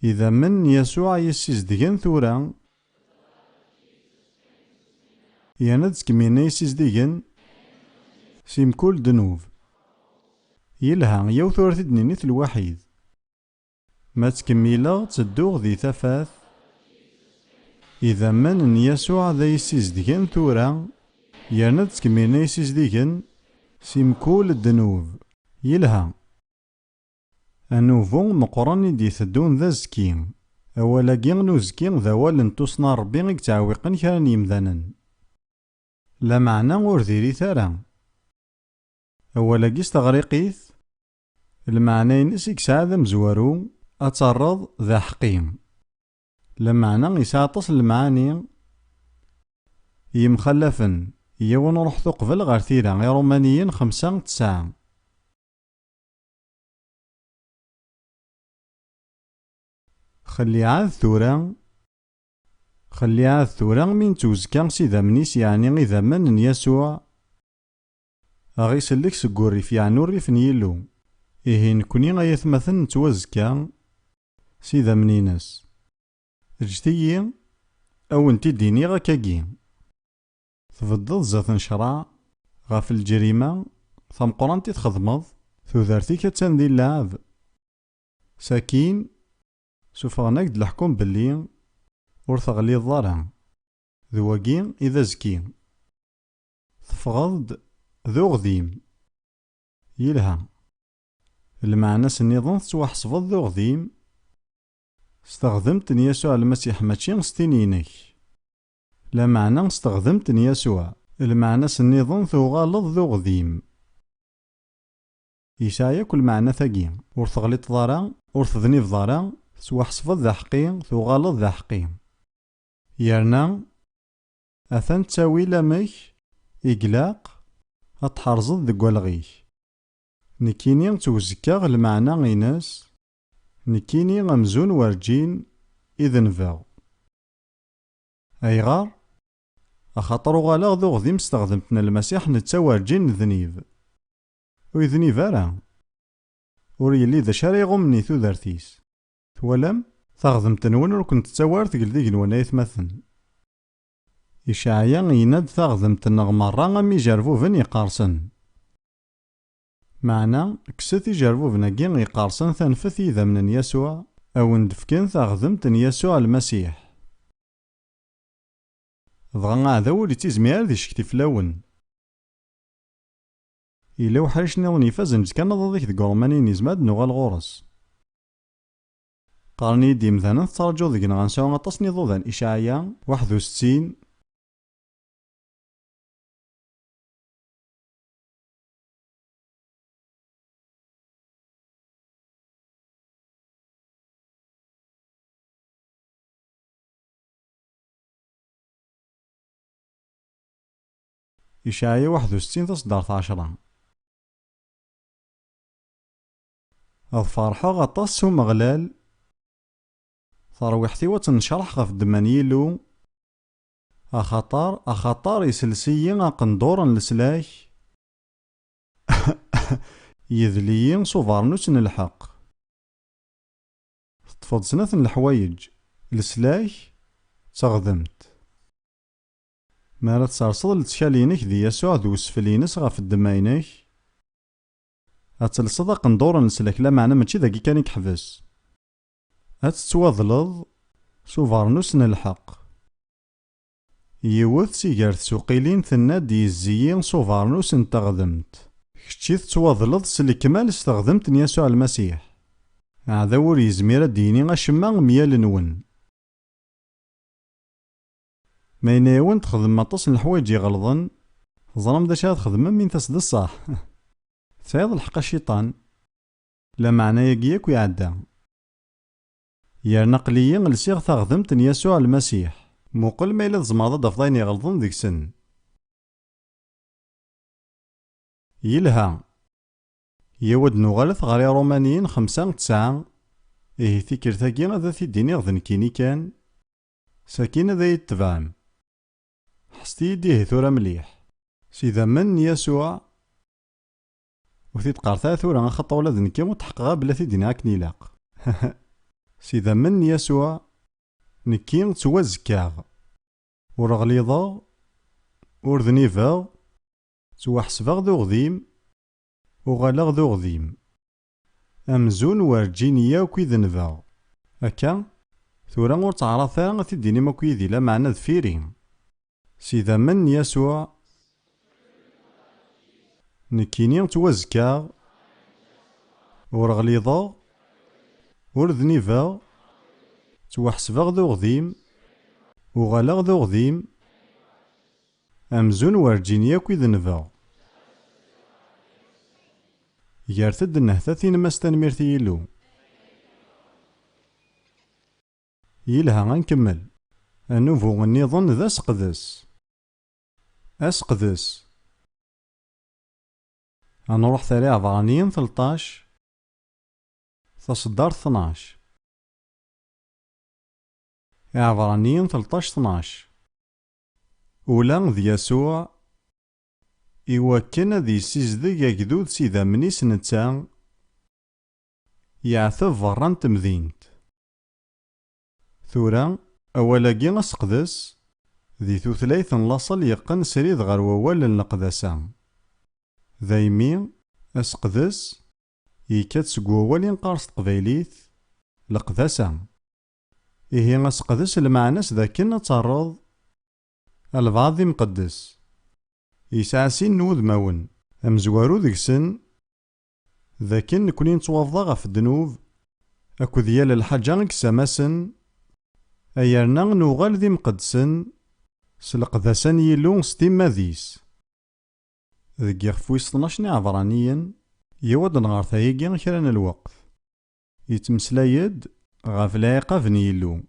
إذا من يسوع يسيزدقن ثورا يانا تكملنا يسيزدقن سيمكول دنوب. يلها يو ثورث دنينيث الوحيد ما تكميلا تدوغ ذي تفاث. إذا من يسوع ذا يسيزدقن ثورا يانا تكملنا يسيزدقن سيمكول الدنوب. يلها النوفو مقرن دي ثدون ذا زكين أولا كيغنو زكين ذا والن توصنا ربي غيك تعويقن كان يمذانن لا معنى ور ذيري ثارا. أولا كيس تغريقيث المعنى ينس يكسع ذا مزوارو أتعرض ذا حقيم. لمعنى يساطس المعاني يمخلفن يون روح قبل غير ثيرا غير رومانيين 5-9. خلي عاد ثورا من توزكا سيدا منيس يعني إذا من يسوع أغي سلك سكوري في عنو الريف نيلو إيه نكوني غيثمثن توزكا سيدا منينس اجتيي أو انتي ديني غاكاكي تفضل زات نشرع غاف الجريمة ثم قرانتي تخدمض ثوذارتي كتان دي اللعب ساكين سوف غناك الحكم باللي ور تغلي الضارع ذواقين إذا زكين تفغض ذو غذيم. يلها المعنى سنظن تتوحصفض ذو غذيم استخدمت يسوع المسيح ماشي ستينينك لا معنى استخدمت يسوع، المعنى سنيظن ثغالظ ذو غذيم. يسايا كل معنى ثقي، ور تغلط ضارا ور تذنيف ضارا، سوا حسفظ ذا حقي ثغالظ ذا حقي. يرنا أثن تساوي لامك إقلاق أتحرزض ذق والغيك. نكيني توزكاغ المعنى غيناس، نكيني غمزون ورجين إذن فاغ. أيغار أخاطر غالا ذو غذيم استخدمتنا المسيح نتساوى رجين ذنيب ويذنيب أرا ور يلي ذا شاري غمني ثو ذارتيس ثوالم تغذمت نون ور كنت تساوار تقل ديك نوانا يثمثن. إشعيا يناد تغذمت النغمارا أمي جرفوفن يقارسن، معنى كستي جرفوفن أجين يقارسن ثنفث إذا من يسوع أو ندفكن تغذمت يسوع المسيح. ضغن هذا ولي تيزمير ذي شكتي فلاون. إلا وحرش نظن يفازن كان نضيك ذي قرماني نزماد نغال غورس. قارني دي مثلا ترجو ذي نغانساو غطاسني ضوذان إشعيا 61. إشعيا 61 تصدر 10. أظفرحو غطاس ومغلال ثروحتي وتنشرح غف دمان يلو أخطار يسلسيين أقندورا لسلاك يذليين صوفارنوس الحق. تفض سنة الحوايج لسلاك تغذمت ما لا تسرصد لتشالينك ذي يسوع ذو سفلينس غف الدماينك أتلصد أقندورا لسلاك لا معنى ماشي ذاكي كان يكحبس أتتواظلظ صوفارنوس الحق. يوث سيجارت سوقيلين ثناد يزيين صوفارنوس تغذمت كتشي تتواظلظ سلي كمال استخدمت يسوع المسيح. هذا ور يزمير ديني غشما ميال نون ما يناون تخدم مطوس الحوايج يغلظن ظلم ذا شاد تخدم من تسد الصح. تسعيد الحق الشيطان لا معنى يقيك ويعدى. يرنا قليا لسيغ تغذمت يسوع المسيح مقل ما إلا تزمرض دفضين يغلظن ذيك سن. يلها يود نغالث غاري رومانيين 5-9 إيه تيكر ثاقي غادا تيديني غذن كيني كان ساكين ذا يتبعم حستي يديه ثورة مليح سيدا من يسوع وثيت قارثا ثورة خطا ولا ذنكي وتحقها بلا تيديني عاكني لاق. سيدا من يسوع نكين توزكاغ ورغليظا ورذنيفاغ توحسفاغ ذو غذيم وغلاغ ذو غذيم أمزون ورجينيا وكيذنفاغ أكا ثورا ور تعرض ثا تديني ما كيذي لا معنى ذفيرين. سيدا من يسوع نكيني توزكاغ ورغليظا ورذنيفاغ توحسفاغ ذو غذيم وغلاغ ذو غذيم أمزون ورجينيا وكيذنفاغ. يارتد النهثاثين ما استنميرتي يلو. يلها غنكمل النوفو النظام ذا أسقدس غنروح ثاني عبرانيين 13 تصدر 12 عبرانيين 13-12 أولا ذي يسوع إوكن ذي سيزدق يقدود سيدا منيس نتسان يعثف فران تمذينت ثورا أولا جينا سقدس ذي ثلاث لاصل يقن سريد غير ووال النقدسان ذايمي أسقدس يكاد سقووال ينقارس قبيليث لقدسان إيه أسقدس المعناس ذاكنا تعرض البعض مقدس يسعسين نوذ ماون أمزوارو ذكسن ذاكن نكوني نتوافضا غف الدنوب أكو ديال الحاجة كساماسن أيرنا نوغال ذي مقدسن سلقداسان يلو ستيما ديس. ذك يخفويس 12 عبرانيا يود نغار ثايقين كران الوقت يتمسلايد غاف العقاب يلو.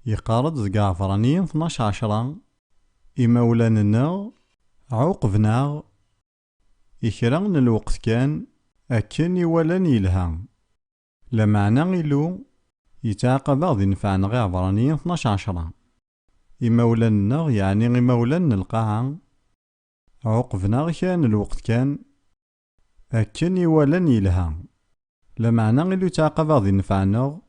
يقارد ذك عبرانيا 12 عشرة إماولاننا عوقبنا إكران الوقت كان أكن ولن يلها لمعنى إلو يتعاقب غادي نفعنا غير عبرانيين 12 عشرة. إماولاننا يعني إماولان القاعة عوقبنا كان الوقت كان أكن ولن يلها لمعنى إلو يتعاقب غادي نفعنا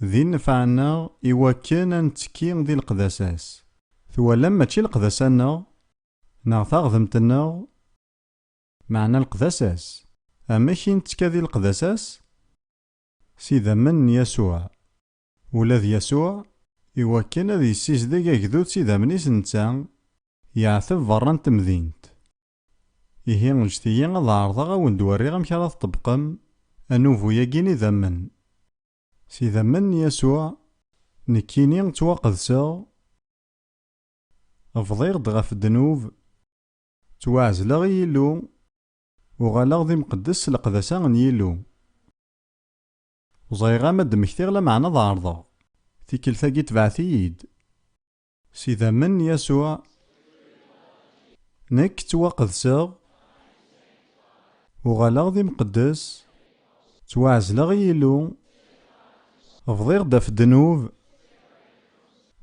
ذي نفعنا إوا كان نتكين ذي القداساس ثوا لما تشي القداسانا نغتاغذمتنا معنى القداساس. أما كي نتكا ذي القداساس سيدا من يسوع ولاد يسوع إوا كان ذي السيس ذي أكذوت سيدا منيس نتا يعثب بران تمذينت إيه نجتيا غاد عرضا وندوري غام كرا تطبقم أنوفو ياكيني ذمن سيدا من يسوع نكيني تواقذسا أفضيغ دغاف الدنوب تواعزلا يلو وغالا ذي مقدس القداسا يلو وزايغا ماد مكتيغ لا معنا ضارضا تيكل ثاقي تبعثيد سيدا من يسوع نك تواقذسا وغالا ذي مقدس تواعزلا يلو أفضيغ داف الدنوب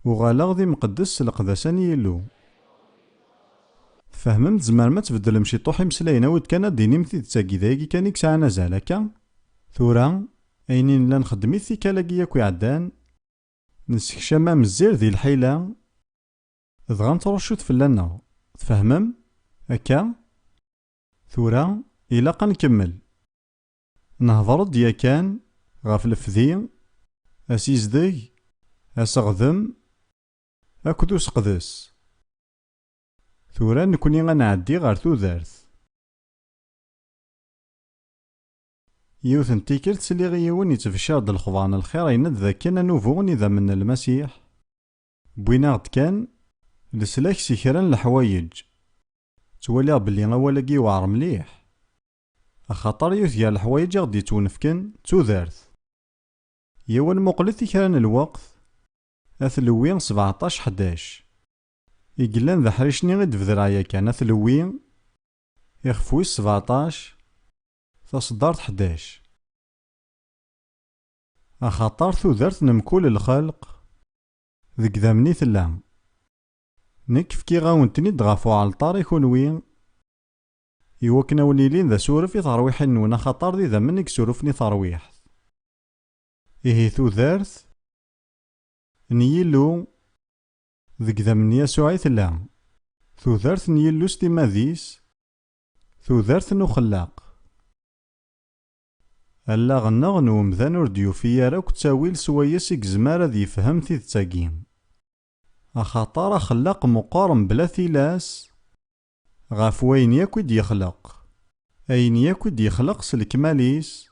وغالا ذي مقدس القداسا يلو. فهمت زمان ما تبدل مشي طوحي مسلاينا ود كان ديني مثي تساقي ذاكي كان يكسعنا زالكا ثورا أينين لا نخدمي ثيكالاكي ياكو يعدان نسكشما مزير ذي الحيلة دغا نترشوت فلانا تفهمم هكا ثورا إلا نكمل نهضر ديا كان غاف الفذي أسيزدي أسغذم أكدو سقدس ثورا نكوني غنعدي غار تودارت يوثن تيكل تسلي غيون يتفشار د الخضعان الخير يند ذاكنا نوفون إذا من المسيح بوينا غد كان لسلاك سيكران الحوايج تولي بلي غوالاكي وعر مليح أخاطر يوثيا الحوايج غدي تونفكن تودارت يوان مقلت كران الوقت أثلوين 17-11 إقلان ذا حريشني غد بذرايا كان أثلوين يخفوي 17 تصدرت 11 أخاطر ثودرت نمكول الخلق ذك ذامني ثلام نكف كي غاونتني دغافو على الطار يكون وين يوكنا وليلين ذا سورف يثرويح نونا خاطر ذي ذا منك سورفني ثرويح إيه ثودرت نيلو ذك ذامن يسوع ثلام ثودرت نيلو ستيما ذيس ثودرت نخلاق ألا غنغ نومذان ورديو فيا راك تاويل سويس إكزمار ذي فهم تاقين أخاطر خلاق مقارن بلا ثلاس غاف وين ياكد يخلق أين ياكد يخلق سلكماليس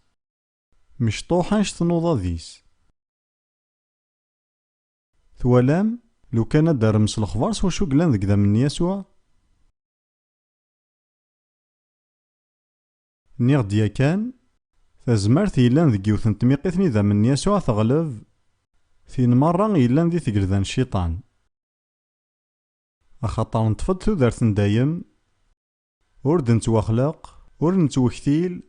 مش طوحانش تنوضا ذيس ثوالام لو كان دار مس الخبار سوا شو قلان ذك ذا من يسوع نيغ ديا كان فزمرت يلان ذك يوثن تميقثني ذا من يسوع تغلب ثين مرة يلان ذي تقردان الشيطان أخاطر نتفض ثودرت دايم ورد نتوخلق ورد نتوكثيل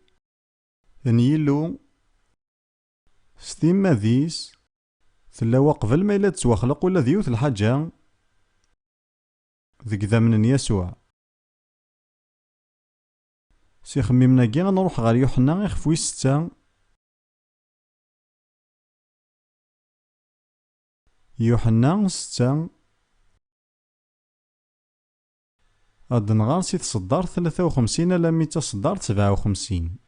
نيلو ستيما ذيس ثلا وقبل ما إلا تتوخلق ولا ذيوث الحاجة ذك ذا من يسوع سي خميمنا كي غنروح غير يوحنا يخفوي 6 يوحنا 6 غاد نغار سي تصدر 53 ألا مي تصدر 57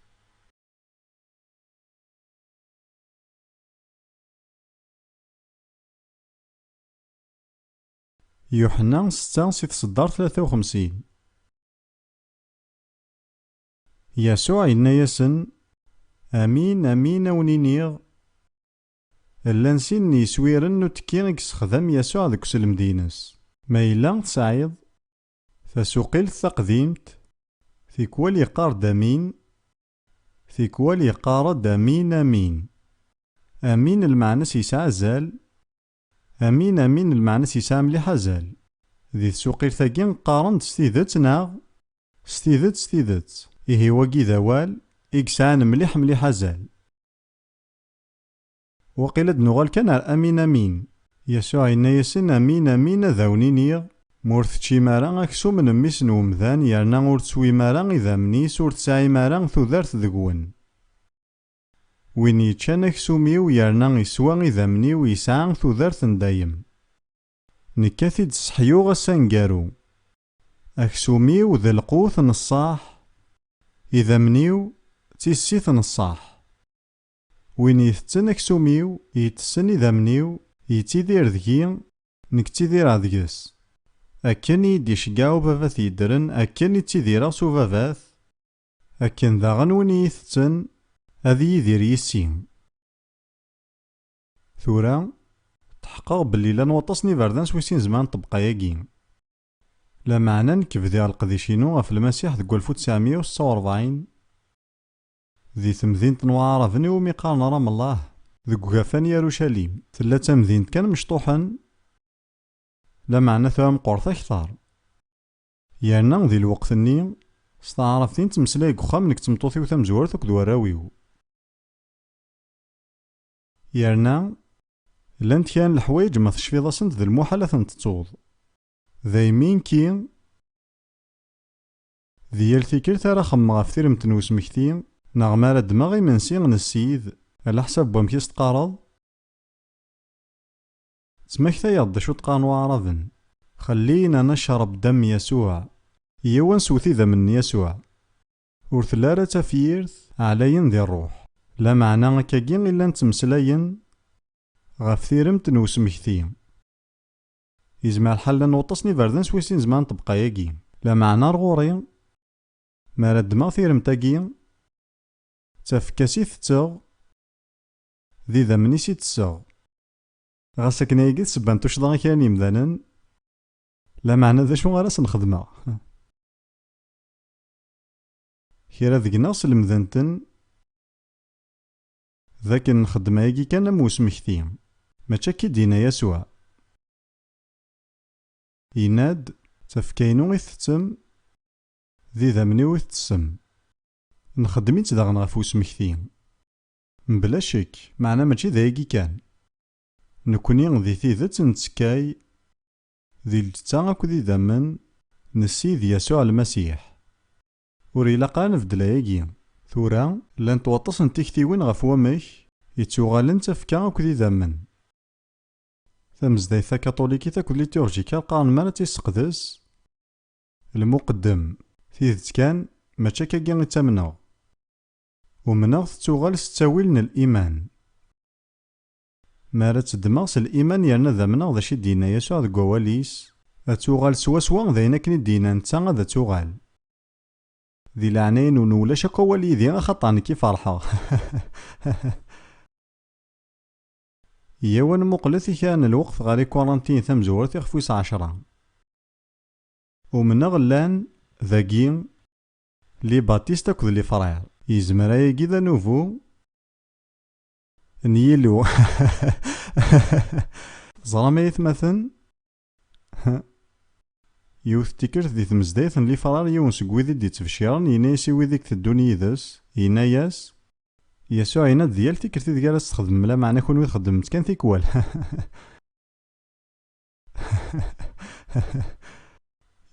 يوحنا 6 سي تصدر 53 يسوع إنا يسن أمين أمين ونينيغ لان سين يسويرن نتكي يستخدم يسوع ذك سلمدينس ما إلا تسعيد فسوقيل تقديمت في كوال يقار دامين في كوال يقار دامين أمين أمين المعنس يسعى زال أمين أمين المعنس يسعى مليح زال ذي سوقيل ثاقين قارن ستيدت ناغ ستيدت إيه واقي ذوال إكسان مليح مليح زال وقيل نوغال كان أمين أمين يسوع إنا يسن أمين أمين ذاونينيغ مورث تشي مارا أكسو من ميس نومذان يرنا ور تسوي مارا إذا منيس ور تسعي مارا ثوذارت ذقون وين يتشان أكسو ميو يرنا يسوى إذا منيو يسعى ثوذارت دايم نكاثي تسحيو غسانقارو أكسو ميو ذا القوث نصاح إذا منيو تيسيث نصاح وين يتسن أكسو ميو يتسن إذا منيو يتيدير ذكي نكتيدير عذقس أكن يديشقاو باباث يدرن أكن يتيدير سو باباث أكن ذاغن وين يتسن هذي يدير يسين ثورا تحقق باللي لان وطسني بردان سويسين زمان طبقا ياقين لا معنى نكفذي على القديشينو في المسيح ذكو 1946 ذي تمذين تنوار فني وميقال نرام الله ذكو غافان يروشاليم تلا تمذين كان مشطوحا لا معنى ثوام قرث أكثر يانا ذي الوقت الني استعرفتين تمسلاي قخام نك تمطوثي وتمزورث وكدو راويو يانا لانت كان الحوايج ما تشفيض أسنت ذي المحالة تتصوض ذايمين كي ذي يلثيكل ثارا خمغا فتير متنوس مكتين نغمار دماغي منسي نسيد على حساب بومكيس تقارض تسمكتا يض شو تقانو عرضن خلينا نشرب دم يسوع يوان سوثي ذا من يسوع ورثلارة تفيرث علين ذي الروح لا معنى كاقين إلا نتمسلاين غفتير متنوس مكتين يزمع الحل نوطسني بردن سويسين زمان طبقا ياقين لا معنى رغوري ما رد ما ثير متاقين تفكاسي تتغ ذي ذا منيسي تتغ غاسك نايقيت سبان تشضغ كاني مذانن لا معنى ذا شو غارس نخدمه كيرا ذيك ناس المذنتن ذاك نخدمه ياقي كان موس مكتين ما تشكي دينا يسوع يناد تفكينو يثتم ذي ذا منيو يثتسم نخدميت داغن غف وسمكتين بلا شك معنا ماشي ذايقي كان نكوني ذي ثيذت نتسكاي ذي الجتا اكو ذي ذمن نسيد يسوع المسيح وريلاقا نفدلا ياقي ثورا لان توطس نتيكتيوين غف ومك يتوغالن تفكا اكو ذي ذمن ثمزدايثا كاطوليكي تاكو ليتورجيكا القرن مالا تيسقدس المقدم ثيذت كان ماشي كاكي نتامنو ومنغ تتوغال ستاويلن الإيمان مالا تدمغس الإيمان يرنا ذا منغ ذا شي دينا يسوع ذا قواليس أتوغال سوا سوا ذا ينكني دينا نتا ذا توغال ذي العنين ونولاش قوالي ذي خطاني كي فرحة يوان مقلثي كان الوقت غالي كورانتين ثم زورتي خفوس 10 ومنغ لان ذاقين لي باتيستا كذ لي فراير يزمرايا كذا نوفو نيلو زرامي يثمثن يوث تيكرت ذي ثمزدايث لي فرار يون سقويذي دي تفشيرن ينايسي ويذيك تدوني ذس ينايس يسوع يناد ديال تيكرت ذي جالس تخدم لا معنى كون خدمت كان تيكوال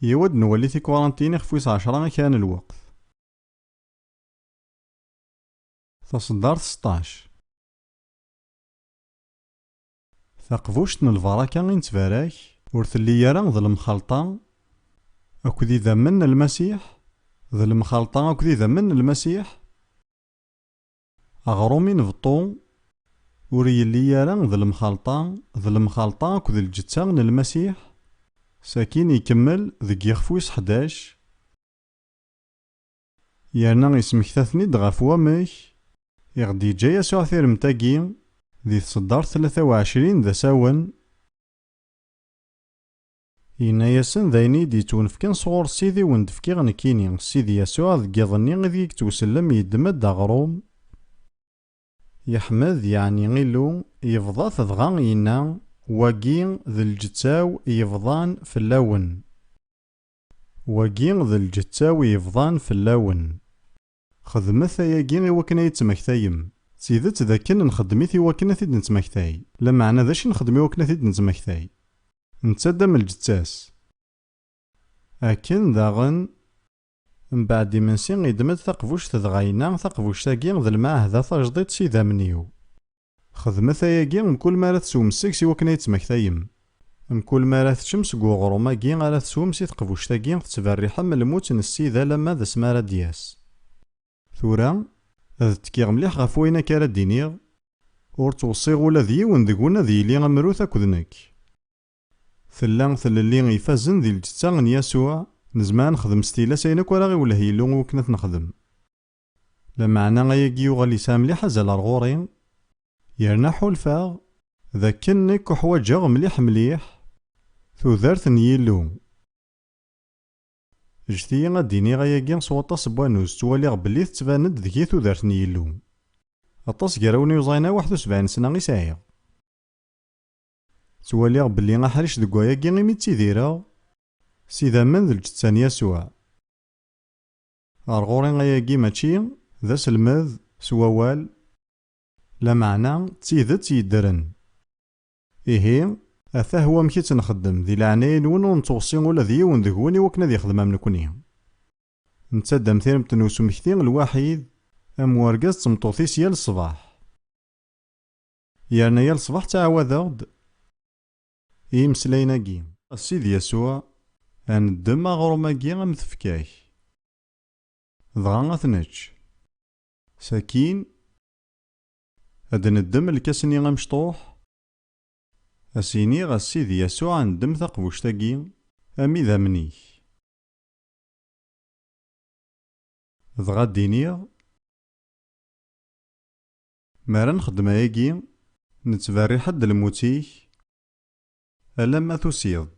يود نولي في كورانتين خفوس 10 كان الوقت تصدرت 16 ثقفوشتن الفراكا غين تفاراك ورثلي يرى ظلم خلطان أكو ذي ذمن المسيح ظلم خلطان أكو ذي ذمن المسيح أغرومي نفطو وريلي يرى ظلم خلطان أكو ذي الجتان المسيح ساكين يكمل ذي يخفوس 11 يرنا يسمكتثني دغاف وامك يغدي جا يسوع ثيرمتاكي ذي تصدر 23 ذا ساون إنا ياسن ذايني دي تونفكن صغور سيدي وندفكي غنكيني سيدي يسوع ذكيظني غذي يكتوسلم يدمد أغروم يحمد يعني غيلو يفضى تضغان ينا واقين ذي الجتاو يفضان في اللون واقين ذي الجتاو يفضان في اللون خدمت ياقين وكنا يتمكتايم سيدت ذاكن نخدميثي وكنا ثيد نتمكتاي لما معنى ذاش نخدمي وكنا ثيد نتمكتاي نتسدم الجتاس أكن داغن من بعد منسي يدمد ثقفوش تدغاينا ثقفوش تاقين ذا المعهد تجديد سيدا منيو خدمت ياقين مكل ما تسوم السكسي وكنا يتمكتايم مكل ما تشمس قوغرو ماقين غالا تسوم سي ثقفوش تاقين تتفرحا من الموت نسيدا لما ذا سمارا دياس ثورا هذا تكيغ مليح غف وينا كارا دينيغ ور توصيغ ولا ديون ذيقونا ذي لي غمروث أكذنك ثلان ثللي يفازن ذي الجتاغ يسوع نزمان نخدم ستيلا سينك ولا غي ولا هيلو وكنت نخدم لمعنى غياكي يغالي سامليح زال الغورين يرنا حولفاغ ذا كنك وحواجغ مليح مليح ثوذارت نيلو جتي غاديني غياكي صوطاس بوانوس تواليغ بلي تتباند ذكي ثوذارت نيلو أطاس قراوني وزاينا 71 سنة غي سايغ تواليغ بلي غاحريش دق وياكي غيمي تيديرا سيدا من ذا الجتان يسوع أرغورين غياكي ماشي ذا سلمذ سووال لا معنى تيدت يدرن إيهي أثا هو مكي تنخدم ذي العناين ونو نتوصي ولا ذيون ذهوني وكنا ذي خدمة منكوني نتسدم ثيرم تنوسو مكتين الوحيد أم ورقاز تمطوثيس يال الصباح يارنا يال الصباح تعاوذغد مسلايناكي السيد يسوع أن الدم أغرماكي غم تفكاك ضغا غثنج ساكين أدن الدم الكاسني غمشطوح أسيني غسيد يسوع عن دم ثقبوشتاكي أمي ذا منيك ضغا دينيغ مارا نخدم هاكي نتباري حد الموتيك ألما تسيض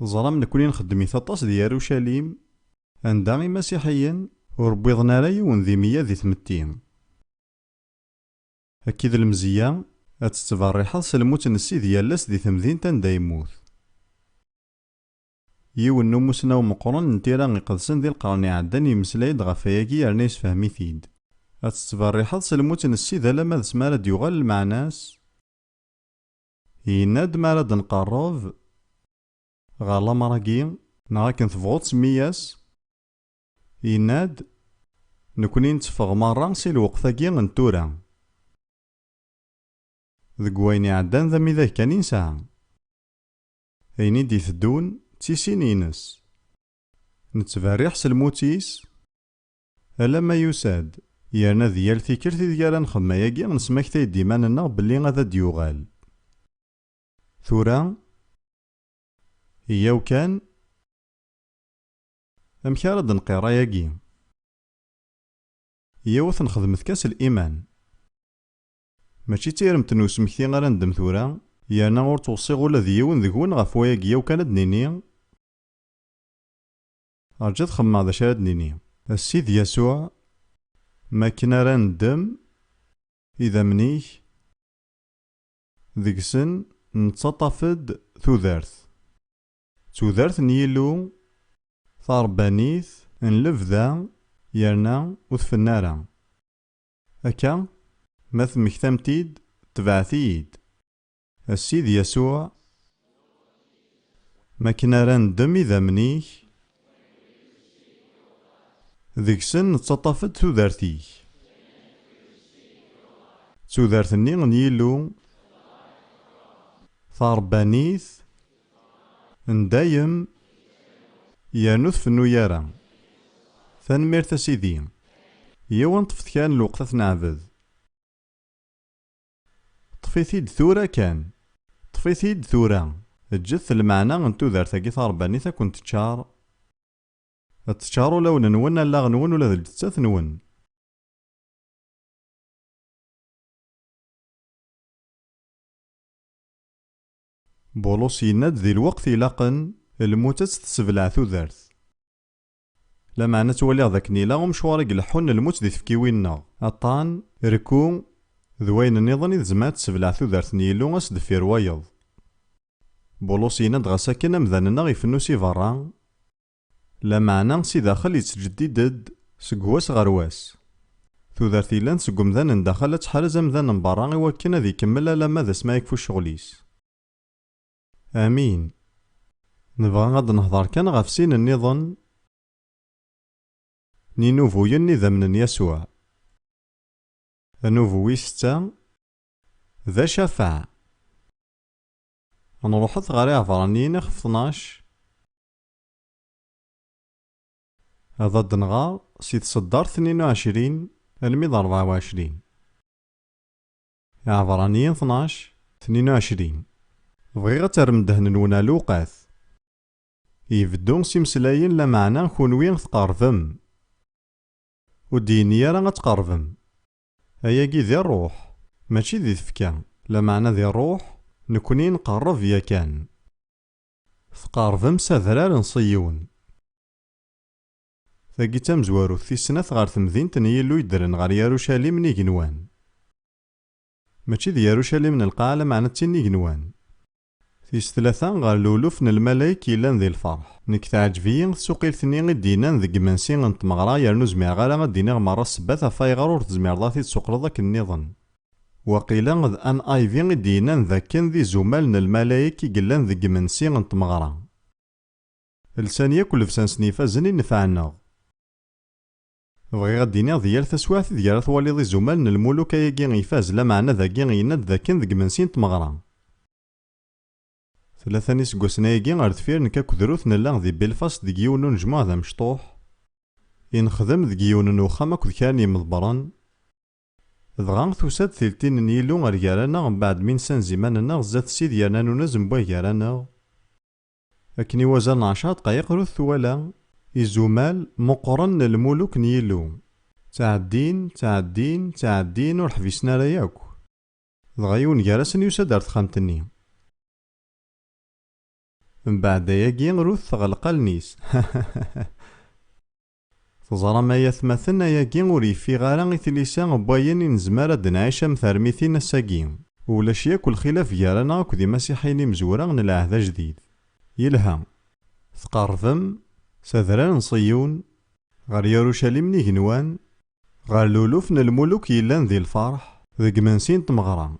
ظلام نكوني نخدمي ثطاس دي يروشاليم عندامي مسيحيا وربيضنا راي ونذيمية ذي ثمتين أكيد المزيان أتتباري حظ سلموت نسي ديالاس ذي ثمذين تندا يموت يون نموسنا ومقرن نتيرا نقدسن ذي القرن عدن يمسلايد غفاياكي يرنيس فهمي ثيد أتتباري حظ سلموت نسي ذا لما ذا سمارا ديوغال المعناس يناد مارد نقرب غالا مراكي نغاكن تفغوط سمياس يناد نكوني نتفغ مرة سي الوقتاكي نتورا ذك وين عدان ذا ميذا كان ينسى أيني دي ثدون تيسينينس نتفاريح سلموتيس ألا ما يساد يانا ديال ثيكرتي ديالا نخدم ياكي نسمكتي ديماننا بلي غادا ديوغال ثورا إياو كان أمكارد نقيرا ياكي إياوث نخدمت كاس الإيمان ماشي تيرم تنوس مكتي غير ندم ثورا يانا غور توصيغ ولا ديون ذكون غف وياكي ياو كان دنيني أرجد خمع ذا شاد نيني السيد يسوع ما كنا راه ندم إذا منيك ذكسن نتطفد ثوذارث نيلو ثاربانيث نلفذا يرنا وثفنارا أكا مث مكتمتيد تبعثيد السيد يسوع ما كنا راه ندم إذا منيك ذكسن نتطفد ثوذارثني نيلو ثاربانيث ندايم يانوث فنو يارا ثنميرت سيدي يوان طفت كان الوقت نعبد طفيتيد ثورا كان طفيتيد ثورا الجث المعنى انتو ذارتاكي ثاربانيث كنت تشار تشارو لو نون لا غنون ولا الجثة نون بولس يناد ذي الوقت إلاقن الموتة تسبلع تودرت. لا معنى تولي ذاك نيلا ومشوار يلحون الموت دي تفكيوينا أطان ركو ذوين النظام إذ زمات تسبلع تودرت نيلو غاس دفير وايض. بولس يناد غاساكن أمذاننا غيفنوسي فران لا معنى سي داخل يتجدد سقواس غرواس تودرتي لان سقوم ذان ندخل تحرز أمذان مبارا وكنا ذي كمل لما ذا سما يكفو الشغليس. آمين. نبغى غاد نهضر كان غف سين النظام نينوفو يني من يسوع نوفو ستة ذا شفاع. نروحت غاري عفرانيين خف 12 هذا الدنغار سي تصدر 22 الميض 24 عفرانيين 12 22. بغي غترم دهن نونا لوقاث يبدون سيمسلاين لا معنى كونوين تقارفم ودينيا راه غتقارفم هياكي ذي الروح ماشي ذي تفكا لا معنى ذي الروح نكوني نقرب يا كان تقارفم سذرار نصيون ثاقي تمزوارو في سنة غار تمذين تنيلو يدرن غار يروشاليم نيجنوان ماشي ذي يروشاليم نلقى على معنى تنيجنوان في ثلاثة غار لولوف الملايك يلان ذي الفرح نك تعجبين سوقيل ثنين دينان ذي جمانسين انت مغرا يرنو زمير غالا غدينا مرة سباثا فايغار ور تزمير ضاثي تسوق ذاك النظام وقيلا غد ان ايفين دينان ذاكن ذي زمال الملايك يقلان ذي جمانسين انت مغرا لسانيا كل فسان سنيفا زني نفعنا بغي غدينا ديال تسواث ديال ثوالي ذي زمال الملوك ياكي يفاز لا معنى ذاكي يناد ذاكن ذي جمانسين تمغرا ثلاثة نيس قوسنايقي غار دفير نكا كدروث نلا ذي بلفاست دي جيون نجمع ذا مشطوح ينخدم ذي جيون نوخام أكد كان يمضبران دغا ثوساد ثلتين نيلو غار يارانا بعد من سان زماننا زات سيد يانا نونزم بوي يارانا أكني وزان 10 دقايق روث ثوالا يزومال مقرن الملوك نيلو تعدين ورحفيسنا راياكو دغا يون يارسن يوساد ارت خامتني من بعد ياكي غروث تغلق النيس تزرى ما يثمثن ياكي غوري في غارا إثليسا باين نزمار دنعيش مثارميثين الساقين ولاش ياكل خلاف يارانا كذي مسيحيني مزورا العهد جديد يلها ثقارفم سذران صيون غار يروشاليم نيجنوان غار لولوف الملوك يلان ذي الفرح ذي جمانسين تمغرا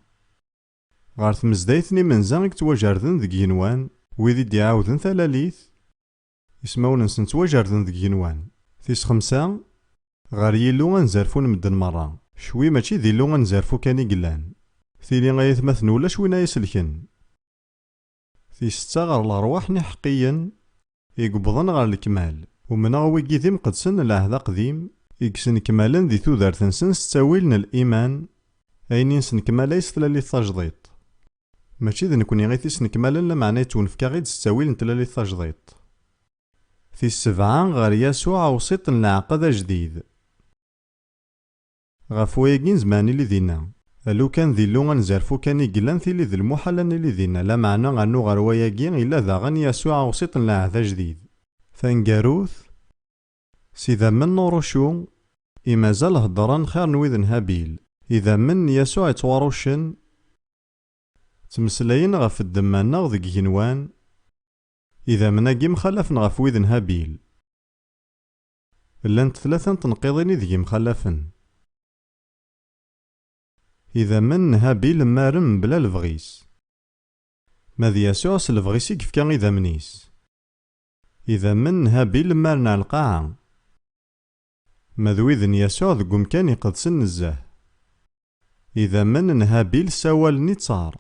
غار تمزدايثني من زانك تواجردن ذي جنوان ويدي ديعاودن ثلاليث يسمون نسن تواجردن ذي جنوان ثيس 5 غار يلو غنزرفون مدن مرة شوي ماشي ذي لو غنزرفو كاني قلان ثيلي غايثمثن ولا شوينا يسلكن ثيس 6 غار الأرواح حقيا يقبضن غار الكمال ومن غويكي ذي مقدسن العهد قديم يكسن كمالا ذي تودارت نسن ستاويلن الإيمان أين ينسن كمالا يستلالي التجديط ماشي ذي نكوني غيثيس نكمالا لا معنى تونفكا غيد ستاويل نتلالي التجديط في 7 غار يسوع وسيط العقد جديد غفوياكين زماني اللي ذينا ألو كان ذي اللو غنزرفو كان يقلان ثيلي ذي المحلن اللي ذينا لا معنى غنو غار وياكين إلا ذا غن يسوع وسيط العهد جديد ثانكاروث سيذا من نورشو إما زال هدران خير نويذن هابيل إذا من يسوع يتواروشن تمسلاين غف الدمانا ذي جنوان إذا مناقي مخلف غف ويذن هابيل لانت 3 تنقيضين ذي مخلفن إذا من هابيل مارم بلا الفغيس ماذا يسوع سلفغيسي كيف كان إذا منيس إذا من هابيل مارنا القاعة ماذويذن يسوع ذو مكان يقدسن الزه إذا من هابيل سوالني تصار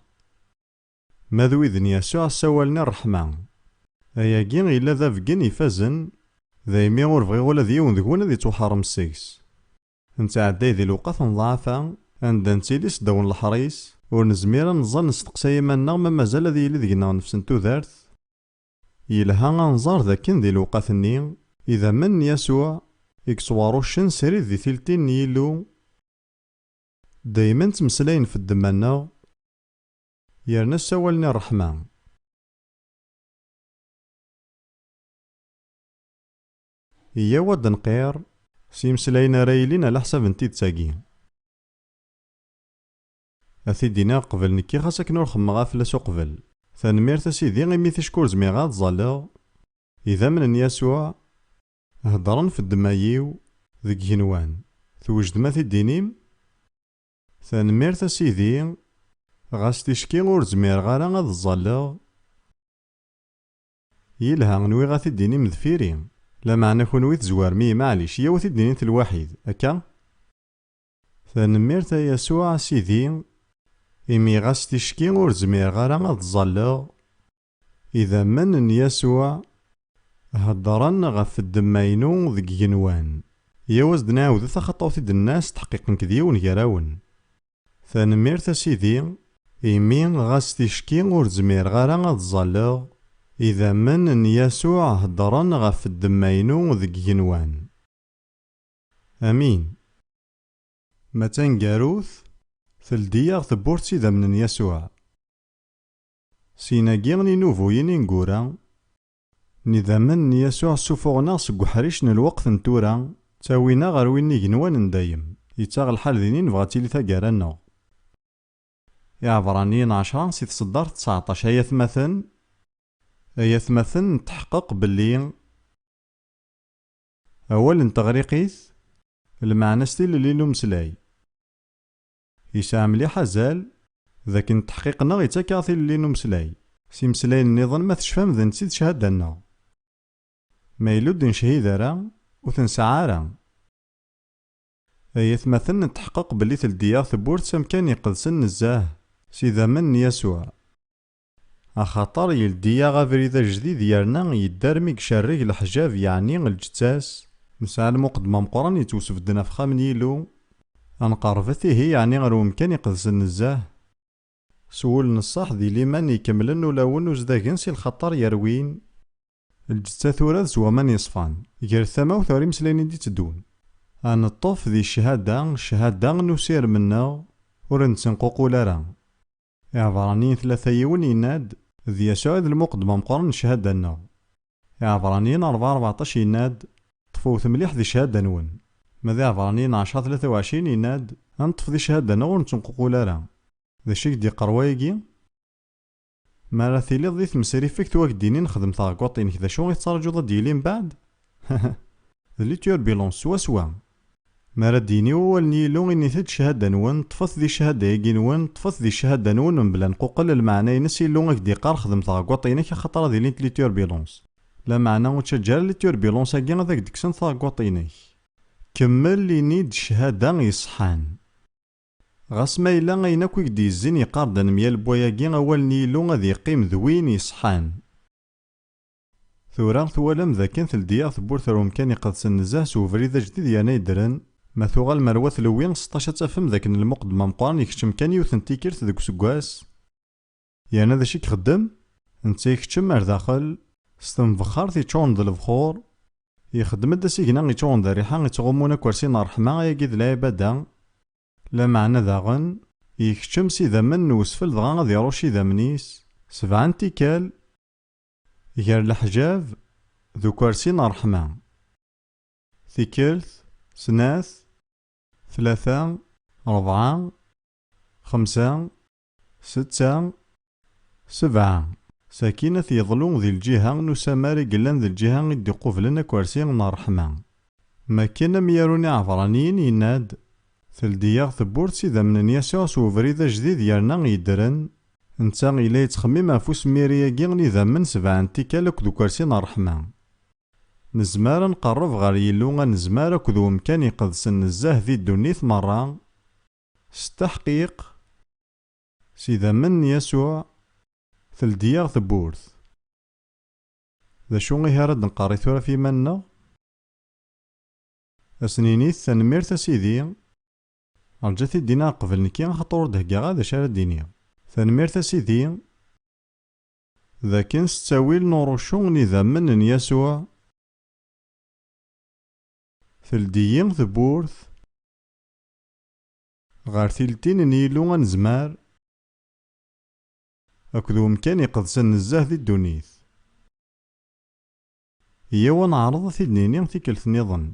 ماذويذن يسوع سوالني الرحمة أياكين إلا ذا فقن يفازن ذا يمي غورفغي ولا ذيون ذكونا ذي توحرم السيكس نتعدي ذي الوقت نضعفا عند نتيليس دون الحريس ونزميرا نظن نستقسي منا ما مازال ذي اللي ذينا نفسن تودارت يلها غنزار ذاكن ذي الوقت النين إذا من يسوع إكسواروشن سريد ذي ثلتين نيلو دايما تمسلاين في الدمانا يرنا سوالني الرحمة إيا ود نقير سيمسلاينا رايلين على حساب نتيد تاقي. أثيدينا قبل نكي خاصك نور خمغا فلاس قبل. تنميرت أسيدي غيمي تشكور زميغات ظلغ إذا من يسوع هضرن في الدمايو ذك هنوان توجد ما تدينيم. تنميرت أسيدي غاس تشكي غور زمير غارا غاد الظلغ يلها نوي غا تدينيم ذفيري لا معنى كونوي تزوار مي معليش يا وتديني الواحد أكا. تنميرت يسوع سيدي إمي غاس تشكي غور زمير غارا غاد الظلغ إذا من يسوع هضرن غف الدماينو ذك جنوان يا وزد نعاود تخطوت الناس تحقيق كديون يراون. تنميرت سيدي إمي غاس تشكي غور زمير غارا غاد الظلغ إذا من يسوع هضرن غف الدماينو ذك جنوان. أمين. متان قاروث ثلدياغ ثبورت سيدا من يسوع سيناقي غني نوفوين نقورا نظاما يسوع سفوغنا سقو حريش الوقت نتورا تاوينا غير وين جنوان ندايم يتاغ الحال ذينين بغاتي لي ثاقارانا. يا عبرانيين 10 سي تصدر 19 أيا ثمثن تحقق باللي أول تغريقيث المعنى ستيل اللي نمسلاي يسا مليح زال ذاك تحقيقنا غيتاكاثي اللي نمسلاي سيمسلاي النظام ما تشفام ذا نسيت شهادنا ما يلود نشهي ذرا وثنسعارا. أيا ثمثن تحقق باللي تلديا ثبورت سمكان يقدسن نزاه سيدا من يسوع أخاطر يلديا غافريدا جديد يارنا يدارمي كشاريك الحجاب يعني الجتاس مسال مقدمة مقران يتوسف دنا فخا من يلو أنقرفتي هي يعني غير ممكن يقدسن نزاه سول نصاح ذي ليمان يكملن ولاون وزداقن سي الخطر يروين الجتة ثورة زوا من يصفان غير ثما وثوري مسلين دي تدون. أنا الطوف ذي الشهادة نسير منا ورنسنقوقو لارا عبرانيين 3 يون يناد ذي يسوع المقدمة مقارن الشهادة لنا. عبرانيين 14 يناد طفوت مليح ذي شهادة نون. ماذا عبرانيين 10 23 يناد أنطف ذي شهادة نور نتنققو لارا ذا شيك دي قروايقي ما راه ثيلي ضيث مسيري فيك تواك ديني نخدم طاقوطين كذا شو غيتسرجو ضد يلين بعد ذي توربيلونس سوا ما راه ديني هو نيلو غي ثد شهادة نون طفت ذي شهادة يقي نون طفت ذي شهادة نون بلا نقوقل المعنى ينسي لو غاك دي قار خدم طاقوطين خاطر ذي لين لي توربيلونس لا معنى وتشجر لي توربيلونس كي غاداك ديكسن طاقوطين كمل لي نيد شهادة يصحان غاس ما إلا غاينا كويك دي الزين يقاردن ميال بوياكي أول نيلو غادي يقيم ذوين يصحان. ثورا ثوالم ذا كان ثلديا ثبور ثروم كان يقدسن نزاه سوفريدا جديد يانا يدرن ما ثوغال مروث لوين 16 تفهم ذاك المقدمة مقارن يكتشم كان يوثن تيكيرت ذاك سكواس يانا ذا شي كخدم نتا يكتشم ار داخل ستنفخار تيتشون ذا البخور يخدم دا سيكنا يتشون ذا ريحان يتغمونا كورسين رحمة يقيد العبادة لا معنى ذاغن يكتشم سيدا من وسفل دغا غادي يروشي ذا منيس 7 تيكال غير الحجاب ذو كورسين رحمة ثيكلث سناث 3 4 5 6 7 ساكينة يظلون ذي الجهة نسماري قلان ذي الجهة يدي قفلنا كورسين رحمة ما كان مياروني عفرانيين يناد ثلدياغ ثبورت سيدا من يسوع سوفريدا جديد يارنا يدرن نتا إلا يتخمم أفوس ميرياكي ذا من 7 تيكالك ذو كورسين رحمة نزمار نقرب غير يلو نزمار كذو مكان يقدسن نزاه ذي الدنيث مرة ستحقيق سيدا من يسوع ثلدياغ ثبورت ذا شو غيهارد نقاري ثورا في منا أسنينيث تنميرت سيدي رجعتي دينا قبل نكي خطور دهقا غادا شارد دينيا تنميرت سيدي ذا كان ستاويل نورشون إذا من يسوع ثلديين ثبورث غار ثلتين نيلو غنزمار أكدو مكان يقدسن نزاه ذي الدونيث إيا ونعرض تيدنيني تيكلت نظن.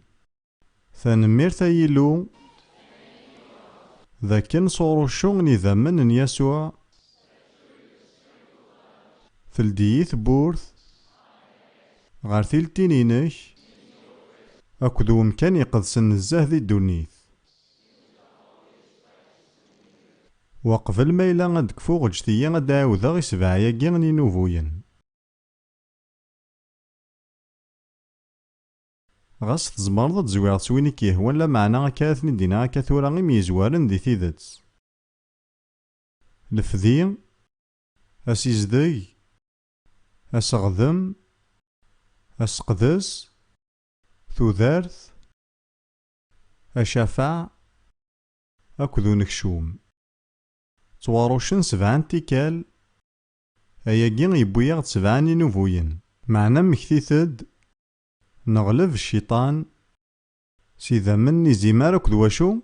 تنميرت يلو ذاك نصورو الشغل نظامن يسوع تلديث بورث غار تيلتينينك أكد ومكان يقدسن الزهد الدونيث. وقبل ما إلا غدكفو غجتيا غدعاودا غي سبعياكي نينوفوين. غاس تزمرض تزوير سويني كيهوان لا معنى كاثني دينا كثورا غي ميزوارن دي تيدت. لفذي أسيزدي أسغذم أسقدس ثوذارث أشافع أكدو نكشوم. تواروشن سبعان تيكال أياكي يبويا سبعان ينوفوين. معنى مكتيثد نغلب الشيطان سيذا مني زيمار أكد واشو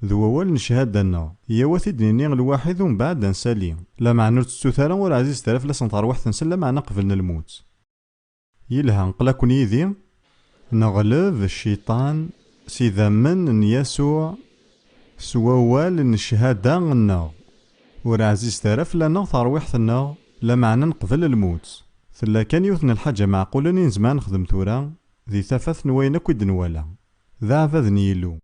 ذو أول نشهد دنا يواثي دنيني الواحد ومن بعد نسالي لا معنى تستوثارا ورا عزيز تلاف لا سنطار واحد نسل لا معنى قبلنا الموت. يلها نقلاكن يذي نغلب الشيطان سيذا من يسوع سوال نشهد دنا ورا عزيز تلاف لنا ثرويحتنا لا معنى نقبل الموت. ثلا كان يوثن الحاجة معقولة زمان نخدم ثورا ذي ثافث نوين أكد نوالا ذا عفاذ نيلو.